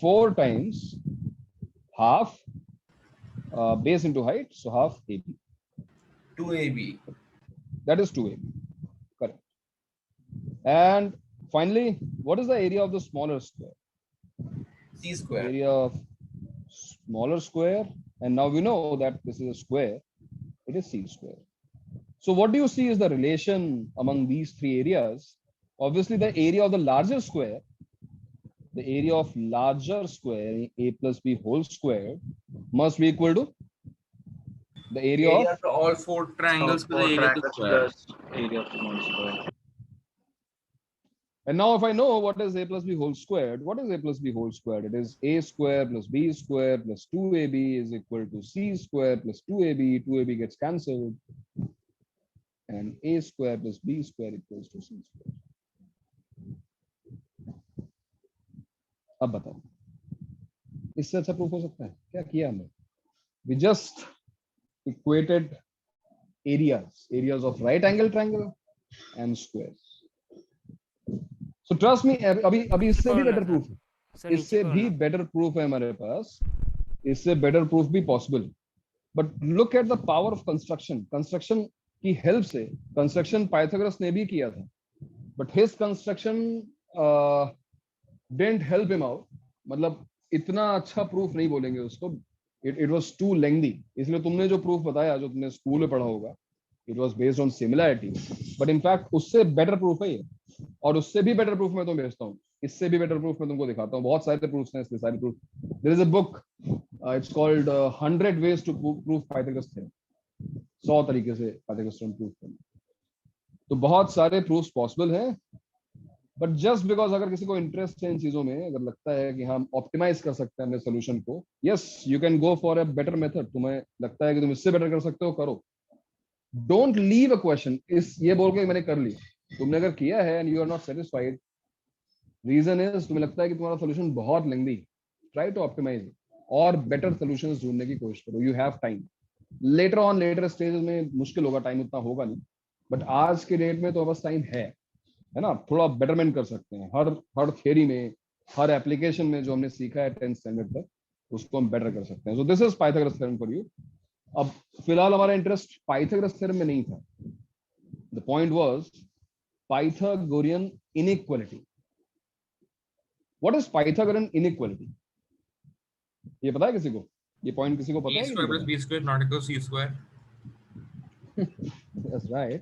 4 times half base into height, so half AB. 2AB. That is 2AB. Correct. And finally, what is the area of the smaller square? C square. Area of smaller square. And now we know that this is a square. It is C square. So what do you see is the relation among these 3 areas? Obviously, the area of the larger square, the area of larger square, A plus B whole square, must be equal to the area of all 4 triangles plus the area of the square. area of small square. And now if I know what is A plus B whole squared, what is A plus B whole squared? It is A square plus B square plus 2AB is equal to C square plus 2AB. 2AB gets cancelled. And A square plus B square equals to C square. अब बताओ, इससे अच्छा proof हो सकता है? क्या किया हमने? We just equated areas of right angle triangle and squares. So trust me, अभी इससे भी बेटर प्रूफ है. इससे भी बेटर प्रूफ है हमारे पास. इससे बेटर प्रूफ भी possible. But look at the power of construction. Construction की हेल्प से, कंस्ट्रक्शन पाइथागोरस ने भी किया था. But his construction didn't help him out. मतलब इतना अच्छा प्रूफ नहीं बोलेंगे उसको. It was too lengthy. इसलिए तुमने जो प्रूफ बताया, जो तुमने स्कूल में पढ़ा होगा, it was based on similarity. But in fact उससे बेटर प्रूफ है ये. और उससे भी बेटर प्रूफ मैं तुम्हें भेजता हूँ. इससे भी बेटर प्रूफ मैं तुमको दिखाता हूँ. बहुत सारे प्रूफ्स हैं, इसके सारे proof. There is a book. It's called 100 ways to prove Pythagoras theorem. 100 तरीके से पाइथागोरस थ्योरम प्रूफ करना. तो बहुत सारे प्रूफ्स पॉसिबल हैं. बट जस्ट बिकॉज अगर किसी को इंटरेस्ट है इन चीजों में, अगर लगता है कि हम ऑप्टिमाइज कर सकते हैं अपने सोल्यूशन को, yes you can go for a better method. तुम्हें लगता है कि तुम इससे बेटर कर सकते हो, करो. डोंट लीव अ क्वेश्चन इस ये बोल के मैंने कर लिया. तुमने अगर किया है and you are not satisfied, reason is तुम्हें लगता है कि तुम्हारा सोल्यूशन बहुत लेंथी, ट्राई टू ऑप्टिमाइज और बेटर सोल्यूशंस ढूंढने की कोशिश करो. You have time. Later on, later stage में मुश्किल होगा, टाइम उतना होगा नहीं. बट आज के डेट में तो बस टाइम है ना. थोड़ा बेटरमेंट कर सकते हैं. हर थियरी में, हर एप्लीकेशन में जो हमने सीखा है 10th स्टैंडर्ड तक, उसको हम बेटर कर सकते हैं. So this is Pythagoras theorem for you. अब फिलहाल हमारा इंटरेस्ट पाइथागोरस थ्योरम में नहीं था. The point was Pythagorean inequality. What is Pythagorean inequality? ये पता है किसी को? ये पॉइंट किसी को पता है? A square plus B square not equal to C square. That's right.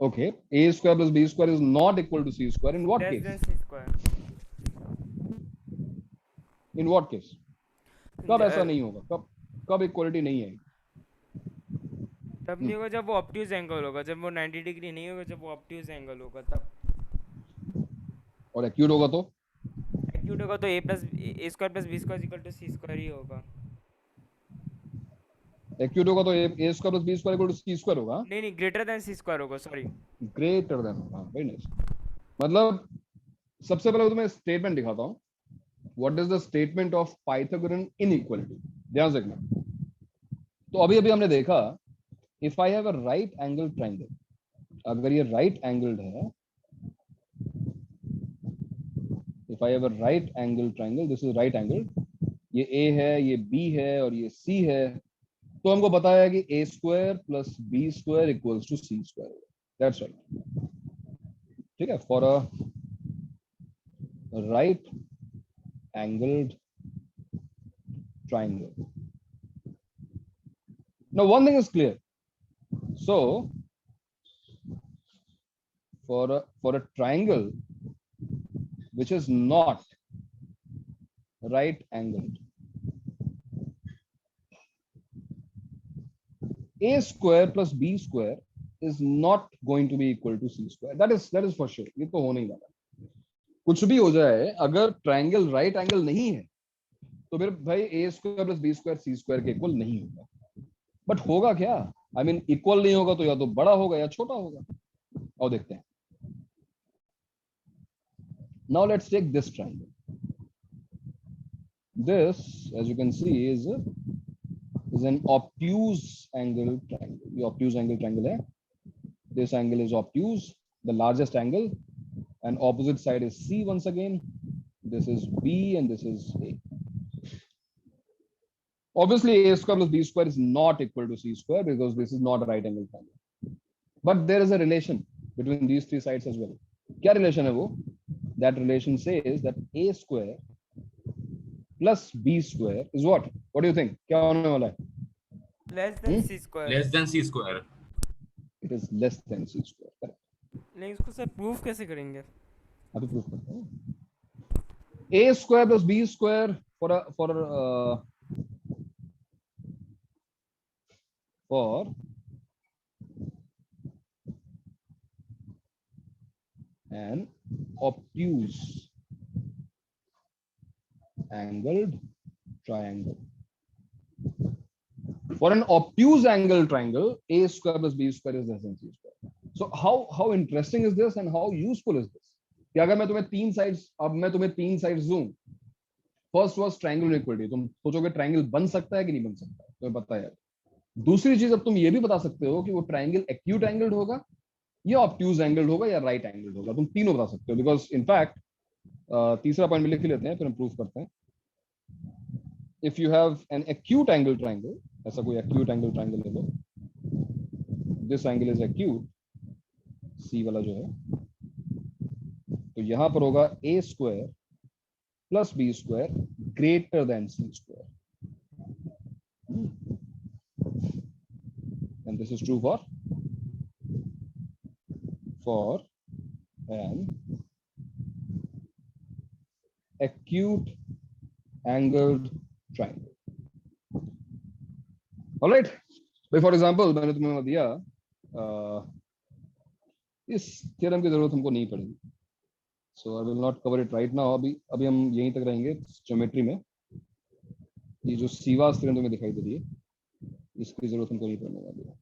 Okay, A square plus B square is not equal to C square. In what case? C square. In what case? कब ऐसा नहीं होगा? कब equality नहीं आएगी? तब नहीं होगा जब वो ऑब्ट्यूज एंगल होगा, जब वो 90 डिग्री नहीं होगा, जब वो ऑब्ट्यूज एंगल होगा तब। और एक्यूट होगा तो एक्यूट होगा तो a plus A square plus B square equal to C square ही होगा। एक्यूट होगा तो A square plus B square equal to C square होगा। नहीं नहीं, ग्रेटर देन सी स्क्वायर होगा, सॉरी। ग्रेटर देन, हाँ वेरी नाइस। मतलब सबसे पहले तो मैं स्टेटमेंट दिखाता हूँ। What is the statement of Pythagorean inequality, ध्यान से देखना। तो अभी अभी हमने देखा, if I have a right angle triangle, अगर ये राइट एंगल्ड है, if I have a right angle triangle, this is right angle, ये ए है, ये बी है और ये सी है, तो हमको पता है कि A square plus B square equals to C square, that's right. ठीक है, for a right angled triangle. Now one thing is clear. So for a triangle which is not right angled, a square plus b square is not going to be equal to c square. That is for sure. ये तो होने ही वाला। कुछ भी हो जाए, अगर triangle right angle नहीं है तो फिर भाई ए स्क्वायर प्लस बी स्क्वायर सी स्क्वायर के इक्वल नहीं होगा। बट होगा क्या, आई मीन इक्वल नहीं होगा तो या तो बड़ा होगा या छोटा होगा। और देखते हैं। Now let's take this triangle. This as you can see is an obtuse angle triangle. ये ऑब्ट्यूज एंगल ट्रायंगल है। This angle is obtuse, the largest angle, and opposite side is C once again. This is B and this is A. Obviously, A square plus B square is not equal to C square because this is not a right angle triangle. But there is a relation between these three sides as well. क्या relation है वो? That relation says that A square plus B square is what? What do you think? क्या होने वाला है? Less than C square. Less than C square. It is less than C square. Correct. लेकिन इसको sir proof कैसे करेंगे? अभी proof करते हैं। A square plus B square for an obtuse angled triangle. For an obtuse angle triangle, A square plus B square is less than C square. So how interesting is this and how useful is this? कि अगर मैं तुम्हें तीन sides, अब मैं तुम्हें तीन sides दूं, फर्स्ट वाज ट्रायंगुलर इक्वलिटी, तुम सोचोगे ट्रायंगल बन सकता है कि नहीं बन सकता, तुम्हें पता है। दूसरी चीज, अब तुम ये भी बता सकते हो कि वो ट्रायंगल एक्यूट एंगल्ड होगा या ऑब्ट्यूज एंगल्ड होगा या राइट एंगल्ड होगा। तुम तीनों बता सकते हो बिकॉज इनफैक्ट तीसरा पॉइंट में लिख लेते हैं, फिर हम प्रूफ करते हैं। If you have an acute angle triangle, ऐसा कोई एक्यूट एंगल ट्रायंगल ले लो, this angle is acute, C वाला जो है, तो यहां पर होगा A square plus B square greater than C square, and this is true for an acute angled triangle. All right. For example, मैंने तुम्हें दिया इस थ्योरम की जरूरत हमको नहीं पड़ेगी, so I will not cover it right now. अभी हम यहीं तक रहेंगे ज्योमेट्री में। ये जो सीवास थ्योरम तुम्हें दिखाई दे रही है, इसकी जरूरत हमको नहीं पड़ने वाली है।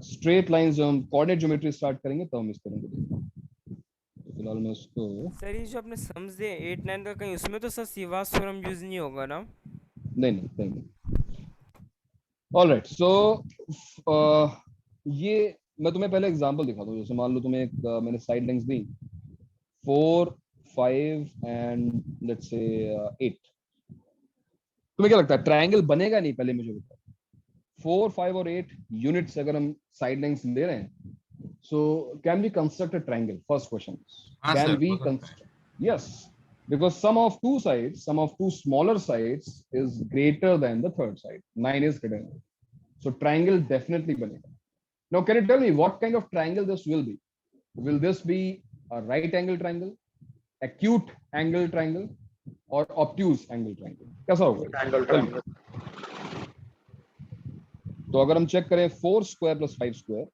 स्ट्रेट लाइंस जो हम कोऑर्डिनेट ज्योमेट्री स्टार्ट करेंगे तो हम इस थ्योरम को देखेंगे। तो फिलहाल मैं उसको, सर ये जो आपने सम्स दिए 8 9 का, कहीं उसमें तो सर सीवास थ्योरम यूज नहीं होगा ना? नहीं। ऑलराइट, सो ये मैं तुम्हें पहले एग्जांपल दिखाता हूँ। जैसे मान लो तुम्हें मैंने side length the 4, 5 and let's say 8। तुम्हें क्या लगता है ट्रायंगल बनेगा नहीं? पहले मुझे बताओ। 4, 5 और 8 यूनिट्स अगर हम साइड लेंग्थ ले रहे हैं, so can we construct a triangle? First question. Can we construct? Yes, because sum of two sides, sum of two smaller sides is greater than the third side. 9 is greater than. So triangle definitely banega. Now can you tell me what kind of triangle this will be? Will this be a right angle triangle, acute angle triangle, or obtuse angle triangle? कैसा होगा? Angle triangle. तो अगर हम check करें 4 square plus 5 square,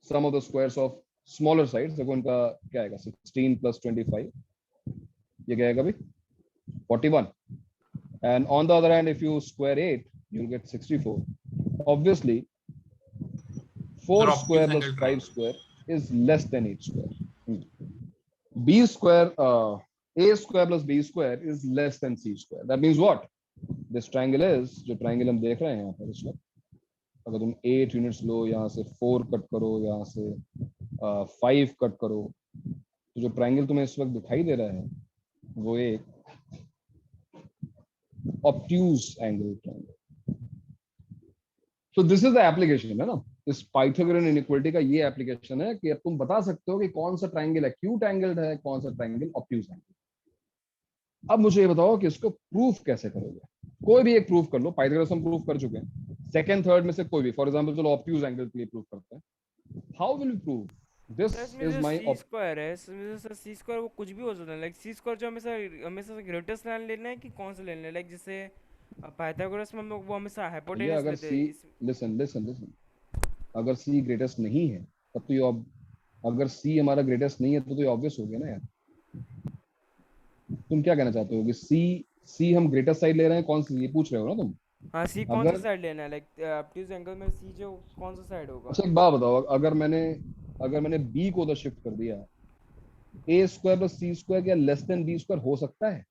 sum of the squares of smaller sides, देखो इनका क्या आएगा, 16 प्लस 25, ये क्या आएगा भाई 41, and on the other hand if you square 8 you'll get 64. Obviously 4 Sir, square obtuse plus angle 5 triangle. square is less than 8 square. B square A square plus B square is less than C square. That means what? This triangle is, जो triangle हम देख रहे हैं यहाँ पर इस वक्त, अगर तुम 8 यूनिट्स लो, यहाँ से 4 कट करो, यहाँ से 5 कट करो, तो जो ट्राइंगल तुम्हें इस वक्त दिखाई दे रहा है वो एक obtuse angle triangle. So this is the application है ना, इस पाइथागोरन इनइक्वालिटी का ये एप्लीकेशन है कि अब तुम बता सकते हो कि कौन सा ट्राइंगल एक्यूट एंगल्ड है, कौन सा ट्राइंगल ऑब्ट्यूज एंगल। अब मुझे ये बताओ कि इसको प्रूफ कैसे करोगे। कोई भी एक प्रूफ कर लो, पाइथागोरस हम प्रूफ कर चुके हैं, सेकंड थर्ड में से कोई भी, फॉर एग्जांपल चलो ऑब्ट्यूज एंगल के लिए प्रूफ करते हैं। How will you prove this is my C square है, सर सी स्क्वायर वो कुछ भी हो सकता है, लाइक सी स्क्वायर जो हमेशा हमेशा ग्रेटेस्ट लाइन लेना है कि कौन सा लेना है, लाइक जैसे पाइथागोरस में हम लोग वो हमेशा ये हाइपोटेनस अगर लेते सी, हैं। लिसन लिसन लिसन, अगर सी ग्रेटेस्ट नहीं है तब तो ये अगर सी हमारा ग्रेटेस्ट नहीं है तो ये ऑब्वियस हो गया ना यार। तुम क्या कहना चाहते हो कि सी हम ग्रेटेस्ट साइड ले रहे हैं, कौन सी, ये पूछ रहे हो ना तुम? हाँ, सी कौन सा अगर साइड लेना है, लाइक ऑब्ट्यूज एंगल में सी जो कौन सा साइड होगा। अच्छा एक बात बताओ, अगर मैंने बी को उधर शिफ्ट कर दिया, ए स्क्वायर प्लस सी स्क्वायर क्या लेस देन बी स्क्वायर हो सकता है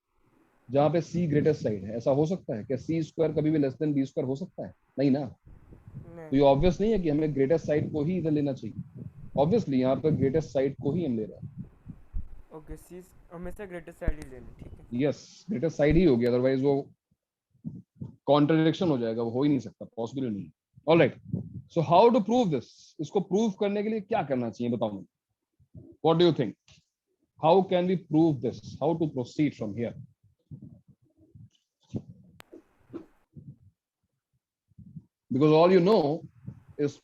जहां पे सी ग्रेटेस्ट साइड है? ऐसा हो सकता है क्या? सी स्क्वायर कभी भी लेस देन बी स्क्वायर हो सकता है? नहीं ना। तो ये ऑब्वियस नहीं है कि हमें ग्रेटेस्ट साइड को ही इधर लेना चाहिए। ऑब्वियसली यहाँ पर ग्रेटेस्ट साइड को ही हम ले रहे हैं। ओके, सी हमेशा ग्रेटेस्ट साइड ही लेना, ठीक है। यस, ग्रेटेस्ट साइड ही होगी, अदरवाइज वो कॉन्ट्रडिक्शन हो जाएगा, वो हो ही नहीं सकता, पॉसिबल नहीं। Alright, so how to prove this? इसको प्रूव करने के लिए क्या करना चाहिए बताओ मुझे। What do you think, how can we prove this, how to proceed from here? Because all you know is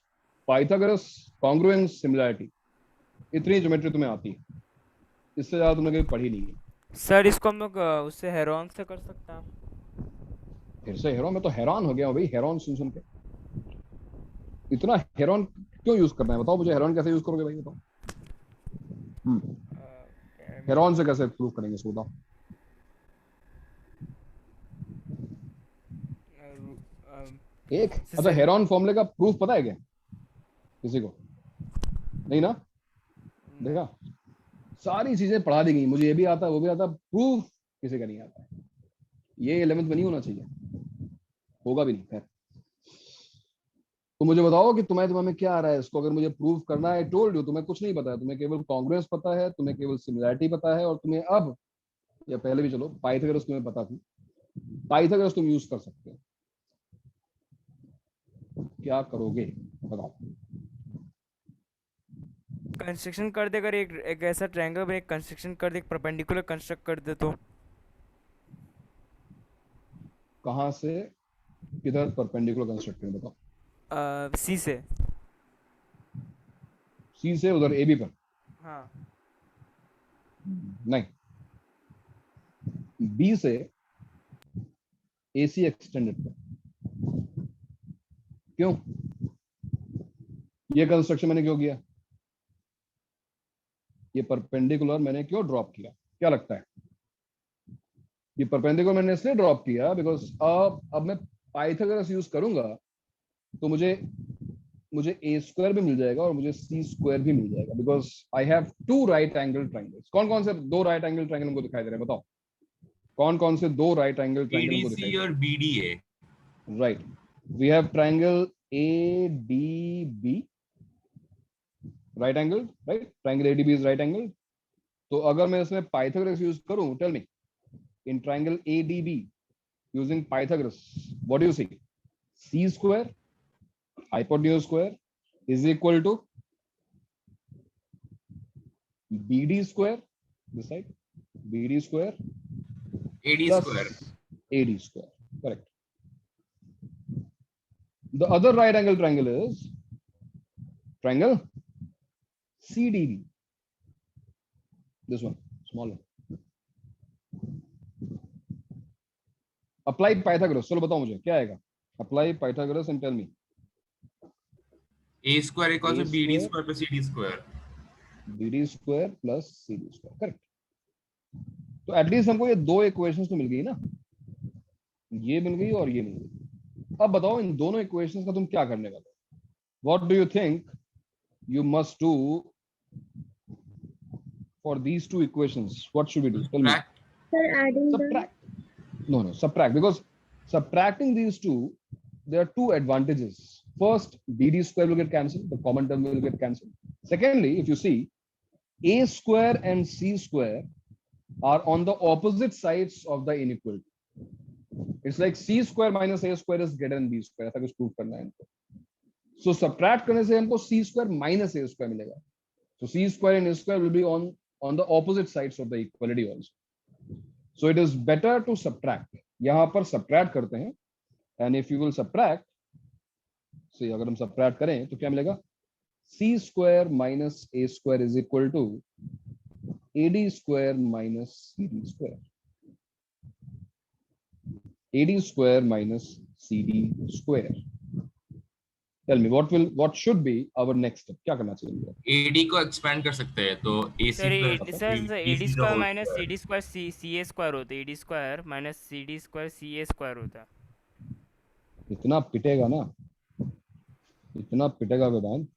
Pythagoras congruence similarity. इतनी ज्योमेट्री तुम्हें आती है, इससे ज्यादा तुमने कभी पढ़ी नहीं है। सर इसको हम लोग उससे हेरोन से कर सकते हैं। फिर से हेरोन? मैं तो हैरान हो गया हूँ भाई हेरोन सुन सुन के। इतना हेरोन क्यों यूज करना है बताओ मुझे, हेरोन कैसे यूज करोगे भाई बताओ। हेरोन से कैसे प्रूव करेंगे इसको बताओ। एक अच्छा हेरोन फॉर्मूले का प्रूफ पता है क्या किसी को? नहीं ना, देखा सारी चीजें पढ़ा दी गई, मुझे ये भी आता है वो भी आता है, प्रूफ किसी का नहीं आता है। ये 11th में नहीं होना चाहिए, होगा भी नहीं। खैर तो मुझे बताओ कि तुम्हें में क्या आ रहा है इसको अगर मुझे प्रूफ करना है। टोल्ड यू, तुम्हें कुछ नहीं पता है, तुम्हें केवल कॉन्ग्रुएंस पता है, तुम्हें केवल सिमिलैरिटी पता है, और तुम्हें अब या पहले भी चलो पाइथागोरस तुम्हें पता थी, पाइथागोरस तुम यूज कर सकते हो। क्या करोगे बताओ? कंस्ट्रक्शन कर दे, अगर एक ऐसा ट्रायंगल में एक कंस्ट्रक्शन कर दे, एक परपेंडिकुलर कंस्ट्रक्ट कर दे तो। कहां से किधर परपेंडिकुलर कंस्ट्रक्ट करें बताओ? सी से। सी से उधर ए बी पर? हाँ। नहीं, बी से ए सी एक्सटेंडेड पर। क्यों ये कंस्ट्रक्शन मैंने क्यों किया? ये परपेंडिकुलर मैंने क्यों ड्रॉप किया? क्या लगता है? ये परपेंडिकुलर मैंने इसलिए ड्रॉप किया बिकॉज अब मैं पाइथागोरस यूज करूंगा तो मुझे ए स्क्वायर भी मिल जाएगा और मुझे सी स्क्वायर भी मिल जाएगा, because I have two right angle triangles. कौन कौन से दो राइट एंगल ट्राइंगल हमको दिखाई दे रहे हैं बताओ? कौन कौन से दो राइट एंगल ट्राइंगल हमको दिखाई दे रहे हैं? और BDA. Right, we have triangle ADB, right angle, right? Triangle ADB is right angle. तो अगर मैं इसमें पाइथागोरस यूज करूं, tell me, in triangle ADB using Pythagoras, what do you see? C square hypotenuse square is equal to BD square, this side, BD square AD plus square. AD square, correct. The other right angle triangle is triangle CDB, this one, small one. Apply Pythagoras, चलो बताओ मुझे क्या आएगा? Apply Pythagoras and tell me. A square equals A to BD square square plus CD square. BD square plus CD square, correct. तो at least हमको ये दो equations तो मिल गई ना, ये मिल गई और ये मिल गई। अब बताओ इन दोनों इक्वेशंस का तुम क्या करने वाले हो? What do you think you must do for these two equations? What should we do? Tell me. Sir, adding them. Subtract. No, subtract, because subtracting these two, there are two advantages. First, BD square will get cancelled, the common term will get cancelled. Secondly, if you see, A square and C square are on the opposite sides of the inequality. It's like C square minus A square is greater than B square. ऐसा कुछ prove करना है इनको। So subtract करने से हमको C square minus A square मिलेगा। So C square and A square will be on the opposite sides of the equality also. So it is better to subtract. यहाँ पर subtract करते हैं, and if you will subtract, so अगर हम subtract करें तो क्या मिलेगा? C square minus A square is equal to AD square minus CD square. AD square minus CD square. Tell me what should be our next step? क्या करना चाहिए? AD को expand कर सकते हैं तो AC sir plus sir BC AD the square whole minus square. CD square CA square होता है, AD square minus CD square CA square होता है। इतना पिटेगा ना, इतना पिटेगा वेदांत।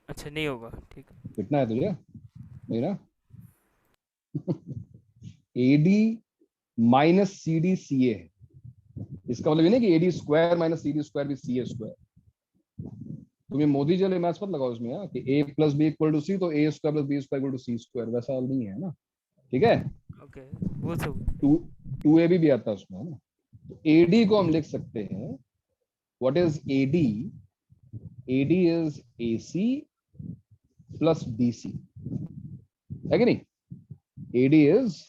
अच्छा नहीं होगा, ठीक है। पिटना है तुझे नहीं ना? AD माइनस CD CA है, इसका मतलब ये नहीं कि AD square minus CD square भी CA स्क्वायर। तुम्हें मोदी जी वाले मैथ्स मत लगाओ इसमें कि A plus B equal to C, तो A square plus B square equal to C square, वैसा नहीं है ना, ठीक है? ओके, वो सब 2AB भी आता है उसमें, है ना? तो AD को हम लिख सकते हैं, what is AD? AD is AC plus BC, है कि नहीं? AD is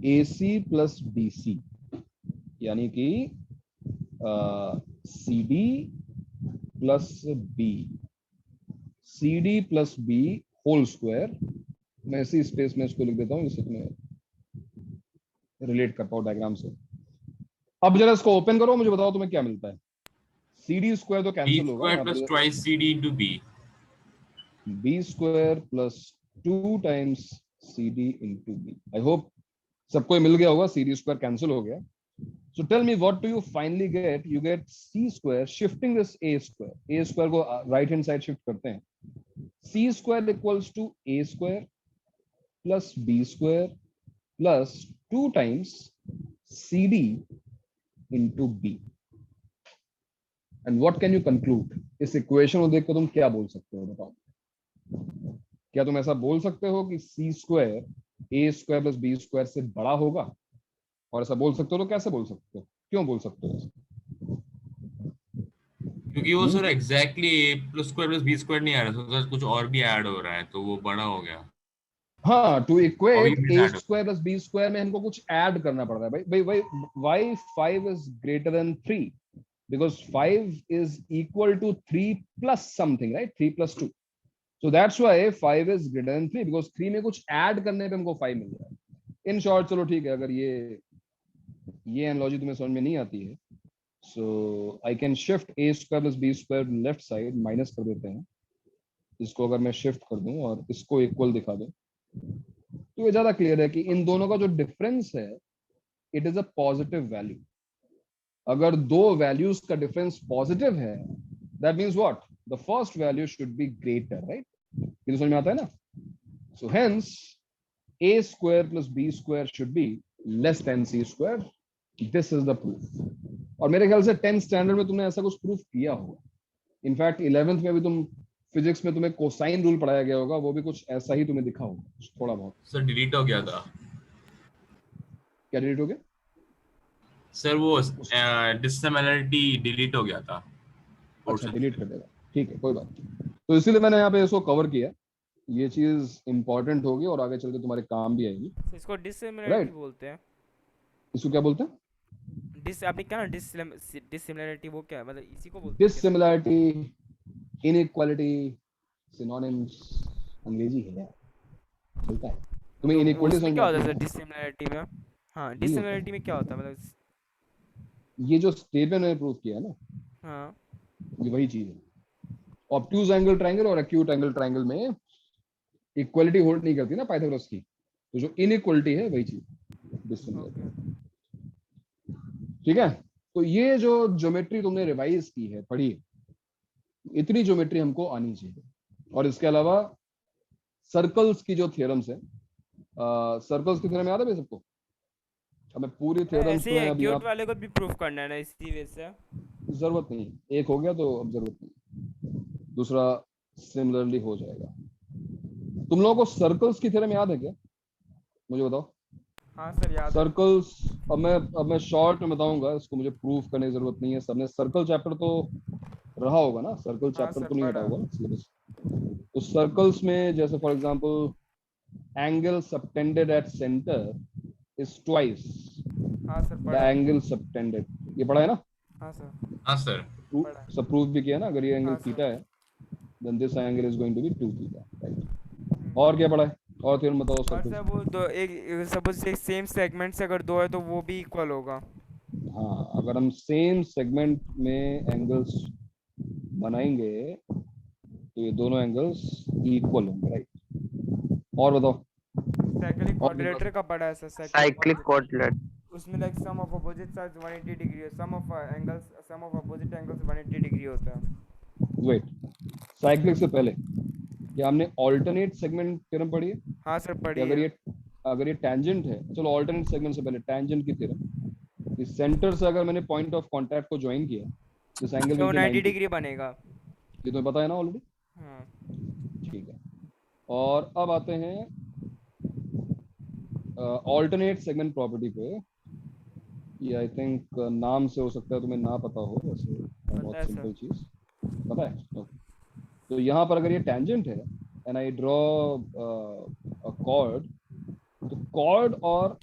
AC plus BC, यानी कि CD plus B, CD plus B whole square. मैं इसी स्पेस में इसको लिख देता हूँ जिससे तुम्हें रिलेट कर पाओ डायग्राम से। अब जरा इसको ओपन करो, मुझे बताओ तुम्हें क्या मिलता है। CD स्क्वायर तो B कैंसिल होगा, square plus twice CD into B. B square plus 2 times CD into B। I hope सबको मिल गया होगा, CD स्क्वायर कैंसिल हो गया। So tell me, what do you finally get? You get C square, shifting this A square. A square को right hand side shift करते हैं। C square equals to A square plus B square plus 2 times CD into B. And what can you conclude? इस equation को देख कर तुम क्या बोल सकते हो, बताओ? क्या तुम ऐसा बोल सकते हो कि C square A square plus B square से बड़ा होगा? और ऐसा बोल सकते हो तो कैसे बोल सकते हो, क्यों बोल सकते हो? क्योंकि वो sir exactly A plus square plus B square नहीं आ रहा, तो कुछ और भी ऐड हो रहा है, तो वो बड़ा हो गया। हाँ, टू इक्वेट भी A add हो- स्क्वायर प्लस B स्क्वायर में हमको कुछ ऐड करना पड़ रहा है भाई। भाई why 5 is greater than 3? Because 5 is equal to 3 plus something, right? 3 plus 2. So that's why 5 is greater than 3, because 3 में कुछ ऐड करने पे हमको 5 मिल रहा है। इन शॉर्ट चलो ठीक है, अगर ये एनालॉजी तुम्हें समझ में नहीं आती है, so I can shift A square plus B square left side, minus कर देते हैं इसको। अगर मैं शिफ्ट कर दूं और इसको इक्वल दिखा दूं तो ये ज्यादा क्लियर है कि इन दोनों का जो डिफरेंस है, it is a positive value. अगर दो वैल्यूज का डिफरेंस पॉजिटिव है, that means what? The first value should be greater, right? ये समझ में आता है ना? So hence A square plus B square should be less than C square. This is the proof. और मेरे ख्याल से 10th स्टैंडर्ड में तुमने ऐसा कुछ प्रूफ किया होगा। इनफैक्ट 11th में भी तुम फिजिक्स में तुम्हें कोसाइन रूल पढ़ाया गया होगा, वो भी कुछ ऐसा ही तुम्हें दिखा होगा थोड़ा बहुत। सर डिलीट हो गया था। क्या डिलीट हो गया? सर वो डिसिमिलरिटी डिलीट हो गया था। अच्छा, डिलीट कर देगा, ठीक है, कोई बात नहीं। तो इसीलिए मैंने यहाँ पे इसको कवर किया। ये चीज इंपॉर्टेंट होगी और आगे चल के तुम्हारे काम भी आएगी। इसको डिसिमिलरिटी बोलते हैं। इसको क्या बोलते हैं? आपने क्या ना डिसिमिलरिटी, वो क्या है, मतलब इसी को बोलते हैं? डिसिमिलरिटी, इनइक्वालिटी, सिनोनिम्स अंग्रेजी है, चलता है। तुम्हें तो इनइक्वालिटी उसमें समझ क्या में होता आती है है? सर डिसिमिलरिटी में? हाँ, डिसिमिलरिटी में क्या होता है, मतलब ये जो स्टेटमेंट मैंने प्रूव किया है ना, हाँ, ये वही चीज है। ऑब्ट्यूज एंगल ट्रायंगल और एक्यूट एंगल ट्रायंगल में इक्वलिटी होल्ड नहीं करती ना पाइथागोरस की, तो जो इनइक्वलिटी है वही चीज डिसिमिलर। ठीक है, तो ये जो ज्योमेट्री तुमने रिवाइज की है, पढ़ी, इतनी ज्योमेट्री हमको आनी चाहिए। और इसके अलावा सर्कल्स की जो थ्योरम्स है, सर्कल्स की थ्योरम याद है भाई सबको? हमें पूरी थ्योरम्स ऐसे में ही अभी एक्यूट आप वाले को भी प्रूफ करना है ना, इसी वजह से। जरूरत नहीं, एक हो गया तो अब जरूरत नहीं, दूसरा सिमिलरली हो जाएगा। तुम लोगों को सर्कल्स की थ्योरम याद है क्या? मुझे बताओ। हाँ सर याद है। सर्कल्स, अब मैं शॉर्ट में बताऊंगा, इसको मुझे प्रूफ करने की जरूरत नहीं है। सबने सर्कल चैप्टर तो रहा होगा ना, सर्कल हाँ चैप्टर सर तो नहीं हटा पढ़ा। होगा ना सिलेबस। तो सर्कल्स में जैसे for example angle subtended at centre is twice हाँ सर द पढ़ा है। एंगल सबटेंडेड, ये पढ़ा है ना? हाँ सर हाँ सर। पढ़ा है। सब प्रूफ भी किया ना, अगर ये एंगल हाँ थीटा सर। है then this angle is going to be 2 theta, right? और क्या पढ़ा है? और थ्योरम बताओ और सर्कल्स सर में। वो दो एक सपोज एक सेम सेगमेंट से अगर दो है तो वो भी इक्वल होगा। हाँ, अगर हम सेम सेगमेंट में एंगल्स बनाएंगे तो ये दोनों एंगल्स इक्वल होंगे, राइट? और बताओ। साइक्लिक और कितना? क्वाड्रिलेटरल का पढ़ा है सर, साइक्लिक क्वाड्रिलेटरल। उसमें like sum of opposite sides 180 degree, sum of angles, sum of opposite angles 180 degree होता है। वेट, साइक्लिक से पहले क्या हमने ऑल्टरनेट सेगमेंट थ्योरम पढ़ी है? हाँ सर कि पढ़ी है। अगर ये टैंजेंट है, चलो ऑल्टरनेट सेगमेंट से पहले टैंजेंट की थ्योरम, इस सेंटर से अगर मैंने पॉइंट ऑफ कांटेक्ट को ज्वाइन किया, दिस एंगल विल तो बी 90 90। डिग्री बनेगा। ये तुम्हें पता है ना ऑलरेडी? हाँ ठीक है। और अब आते हैं ऑल्टरनेट सेगमेंट प्रॉपर्टी पे। ये आई थिंक नाम से हो सकता है तुम्हें ना पता हो, वैसे पता बहुत है सिंपल सर। चीज पता है। Okay. तो यहाँ पर अगर ये टैंजेंट है and I draw a chord, तो कॉर्ड और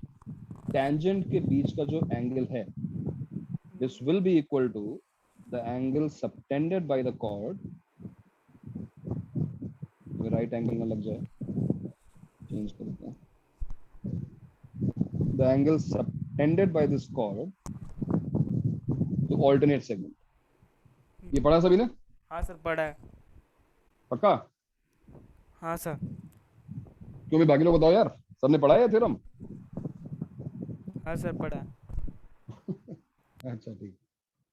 टैंजेंट के बीच का जो एंगल है this will be equal to the angle subtended by the chord. Right angle ना लग जाए, चेंज कर देते हैं। The angle subtended by this chord to alternate segment. ये पढ़ा सभी ने? हाँ सर पढ़ा है। पक्का? हाँ सर। क्यों भी बाकी लोग बताओ यार, सबने पढ़ा है थ्योरम? हाँ सर पढ़ा है। अच्छा ठीक,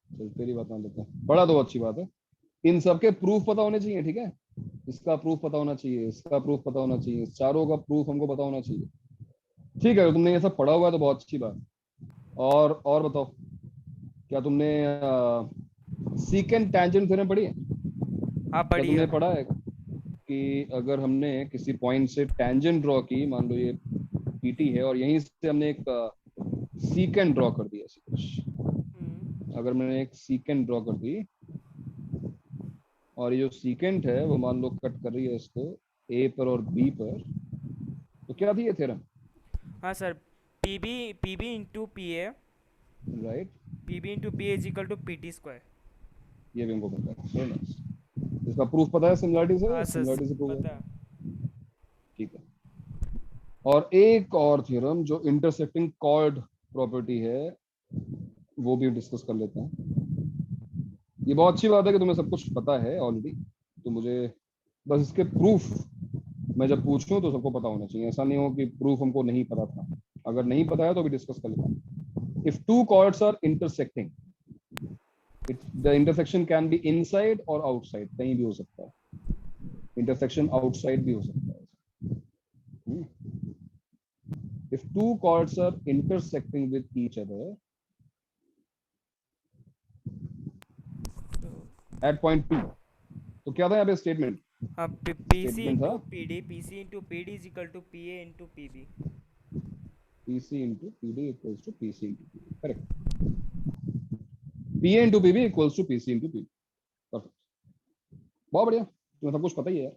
चल तेरी बात मान लेते हैं, पढ़ा तो अच्छी बात है। इन सबके प्रूफ पता होने चाहिए, ठीक है? इसका प्रूफ पता होना चाहिए, इसका प्रूफ पता होना चाहिए, चारों का प्रूफ हमको पता होना चाहिए। ठीक है, तुमने ये सब पढ़ा हुआ है तो बहुत अच्छी बात। और बताओ, क्या तुमने सीकेंट टैंजेंट थ्योरम पढ़ी है? हाँ क्या पढ़ी तुमने है। पढ़ा है कि अगर हमने किसी पॉइंट से टैंजेंट ड्रॉ की, मान लो ये पीटी है और यहीं से हमने एक सीकेंट ड्रॉ कर दिया, ऐसे कुछ, अगर मैंने एक सीकेंट ड्रॉ कर दी और ये जो सीकेंट है वो मान लो कट कर रही है इसको ए पर और बी पर, तो क्या थी ये थ्योरम? हाँ sir, PB into P A, right, PB into P A is equal to PT square. ये भी हमको पता है। Very nice. इसका प्रूफ पता है सिमिलरिटी से? हाँ सर सिमिलरिटी से प्रूफ पता है, है। ठीक है। और एक और थ्योरम जो इंटरसेक्टिंग कॉर्ड प्रॉपर्टी है, वो भी डिस्कस कर लेते हैं। ये बहुत अच्छी बात है कि तुम्हें सब कुछ पता है ऑलरेडी, तो मुझे बस इसके प्रूफ मैं जब पूछूं तो सबको पता होना चाहिए। ऐसा नहीं हो कि प्रूफ हमको नहीं पता था, अगर नहीं पता है तो भी डिस्कस कर लेते हैं। If two chords are intersecting, the intersection can be inside और आउटसाइड, कहीं भी हो सकता है। इंटरसेक्शन आउटसाइड भी हो सकता है। If two chords are intersecting with each other at point P, तो क्या था यहाँ पे स्टेटमेंट? हाँ पीसी स्टेटमेंट था into PD, PC into PD is equal to PA into PB. PC into PD equals to PC into PB, correct? PA into PB equals to PC into PB, perfect, बहुत बढ़िया, तुम्हें सब कुछ पता ही है यार।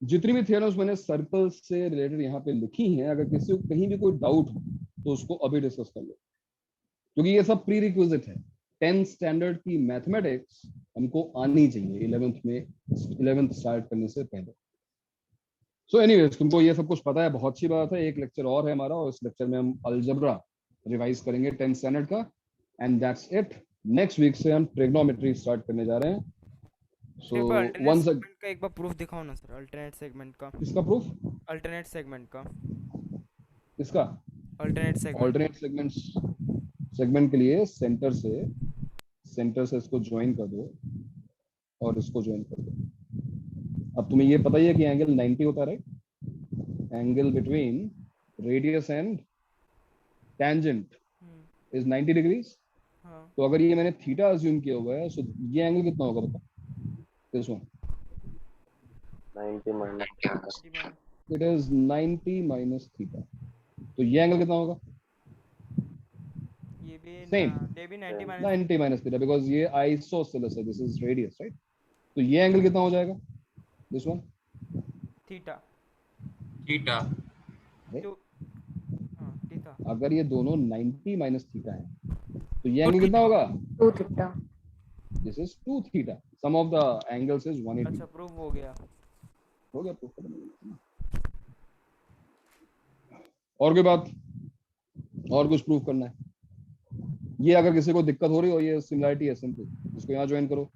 जितनी भी थ्योरम्स मैंने सर्कल से रिलेटेड यहाँ पे लिखी हैं, अगर किसी को कहीं भी कोई डाउट हो तो उसको अभी डिस्कस कर लो, क्योंकि ये सब प्री रिक्विजिट है। 10th स्टैंडर्ड की मैथमेटिक्स हमको आनी चाहिए 11th स्टार्ट करने से पहले। सो एनीवेज, तुमको ये सब कुछ पता है, बहुत अच्छी बात है। एक लेक्चर और है हमारा, और इस लेक्चर में हम अलजेब्रा रिवाइज करेंगे 10th स्टैंडर्ड का, and that's it. Next week से हम ट्रिग्नोमेट्री स्टार्ट करने जा रहे हैं। सो अल्टरनेट सेगमेंट का एक बार प्रूफ दिखाओ ना सर, अल्टरनेट सेगमेंट का। इसका प्रूफ, अल्टरनेट सेगमेंट का, इसका अल्टरनेट सेगमेंट। ऑल्टरनेट सेगमेंट के लिए सेंटर से इसको ज्वाइन कर दो और इसको ज्वाइन कर दो। अब तुम्हें ये पता ही है कि एंगल 90 होता है, right? Angle between radius and tangent is 90 degrees. हाँ। तो अगर ये मैंने थीटा अज्यूम किया हुआ है, सो ये एंगल कितना होगा बता? This one 90 minus it is 90 minus theta. तो ये एंगल कितना होगा? ये भी Same. ये भी 90 माइनस 90 माइनस थीटा, बिकॉज ये आइसोसेलेस है, दिस इज रेडियस, राइट? तो ये एंगल कितना हो जाएगा? This one theta. थीटा। हाँ थीटा। अगर ये दोनों 90 माइनस थीटा है तो ये एंगल कितना होगा? 2 theta. This is 2 theta. Sum of the angles is 180। अच्छा प्रूफ हो गया। हो गया प्रूफ। और कोई बात, और कुछ प्रूफ करना है? ये अगर किसी को दिक्कत हो रही हो, ये सिमिलरिटी है सिंपल। इसको यहाँ ज्वाइन करो,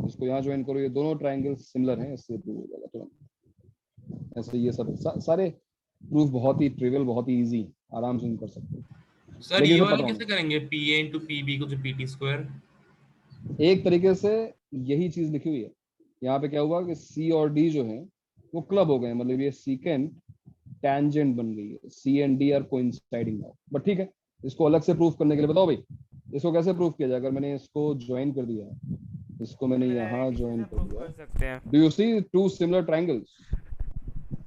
इसको यहाँ ज्वाइन करो, ये दोनों ट्रायंगल्स सिमिलर हैं, इससे प्रूव हो जाएगा तुरंत। ऐसे ये सब सारे प्रूफ बहुत ही ट्रिवियल, बहुत ही इजी, आराम से हम कर सकते हैं। सर लेकिन ये इसे वाला पता कैसे करेंगे? PA into PB को जो PT स्क्वायर। एक तरीके से यही चीज लिखी हुई है यहाँ पे। क्या हुआ कि C और D जो है वो क्लब हो गए, मतलब ये सीकेंट टैंजेंट बन गई है। C and D are coinciding now. But ठीक है, इसको अलग से प्रूफ करने के लिए बताओ भाई, इसको कैसे प्रूफ किया जाए? अगर मैंने इसको ज्वाइन कर दिया, इसको मैंने यहाँ ज्वाइन कर कर दिया, सकते हैं। Do you see two similar triangles?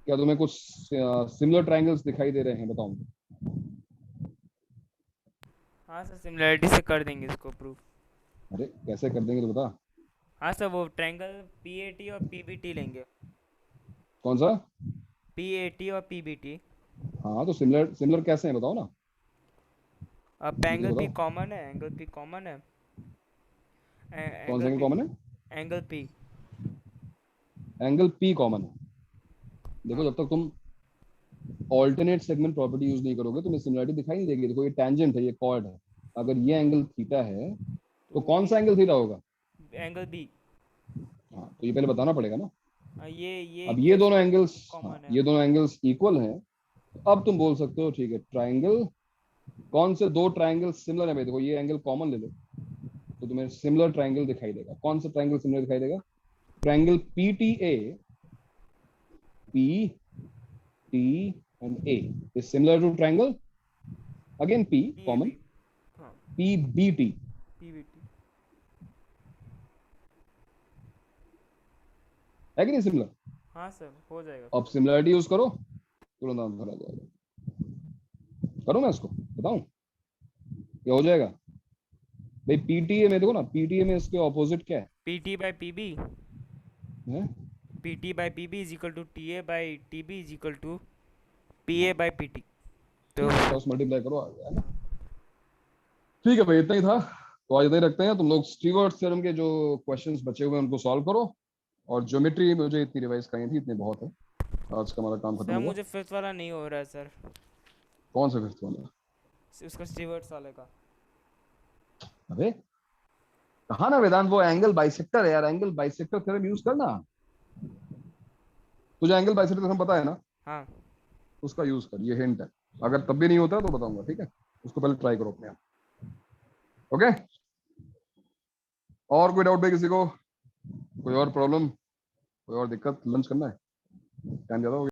क्या तुम्हें कुछ सिमिलर ट्रायंगल्स दिखाई दे रहे हैं? बताओ। हाँ सर, सिमिलरिटी से कर देंगे इसको प्रूफ। अरे कैसे कर देंगे तो बता। हाँ सर, वो ट्रायंगल PAT और PBT लेंगे। कौन सा? PAT और PBT। हाँ तो सिमिलर कैसे हैं बताओ ना। अब एंगल P बताओ। कॉमन है, एंगल P कॉमन है। कौन सा एंगल कॉमन है? Angle P। Angle P common है। देखो जब तक तुम ऑल्टरनेट सेगमेंट प्रॉपर्टी यूज नहीं करोगे तुम्हें सिमिलरिटी दिखाई नहीं देगी। देखो ये टैंजेंट है, ये कॉर्ड है। अगर ये एंगल थीटा है तो कौन सा एंगल थीटा होगा? Angle B। हाँ तो ये पहले बताना पड़ेगा ना। ये अब ये दोनों एंगल्स, common है। ये दोनों एंगल्स इक्वल हैं। अब तुम बोल सकते हो ठीक है, ट्रायंगल, कौन से दो ट्रायंगल सिमिलर है भाई? देखो ये एंगल कॉमन ले लो तो तुम्हें सिमिलर ट्रायंगल दिखाई देगा। कौन सा ट्रायंगल सिमिलर दिखाई देगा? Triangle PTA, P, T and A is similar to triangle again P common, हाँ PBT। PBT। है कि नहीं सिमिलर? हाँ सर, हो जाएगा। अब सिमिलरिटी यूज करो, तुरंत आंसर आ जाएगा। करूँ मैं इसको बताऊं क्या हो जाएगा? भाई PTA में देखो ना, PTA में इसके ऑपोजिट क्या है? PT by PB। है? PT by PB is equal to TA by TB is equal to PA by PT। तो क्रॉस मल्टीप्लाई करो, आ गया ना। ठीक है भाई, इतना ही था तो आज इतना ही रखते हैं। तुम लोग स्टीवर्ट थ्योरम के जो क्वेश्चंस बचे हुए हैं उनको सॉल्व करो, और ज्योमेट्री मुझे इतनी रिवाइज करनी थी, इतने बहुत है। आज का हमारा काम खत्म सर हुआ। मुझे फिफ्थ वाला नहीं हो रहा है सर। कौन सा फिफ्थ वाला? उसका स्टीवर्ट्स वाले का। अरे कहा ना वेदांत, वो एंगल बाइसेक्टर है यार। एंगल बाइसेक्टर थ्योरम यूज करना। तुझे एंगल बाइसेक्टर थ्योरम पता है ना? हाँ उसका यूज कर, ये हिंट है। अगर तब भी नहीं होता तो बताऊंगा, ठीक है? उसको पहले ट्राई करो अपने आप। ओके, और कोई डाउट भाई किसी को? कोई और प्रॉब्लम, कोई और दिक्कत? लंच करना है, टाइम ज्यादा हो गया।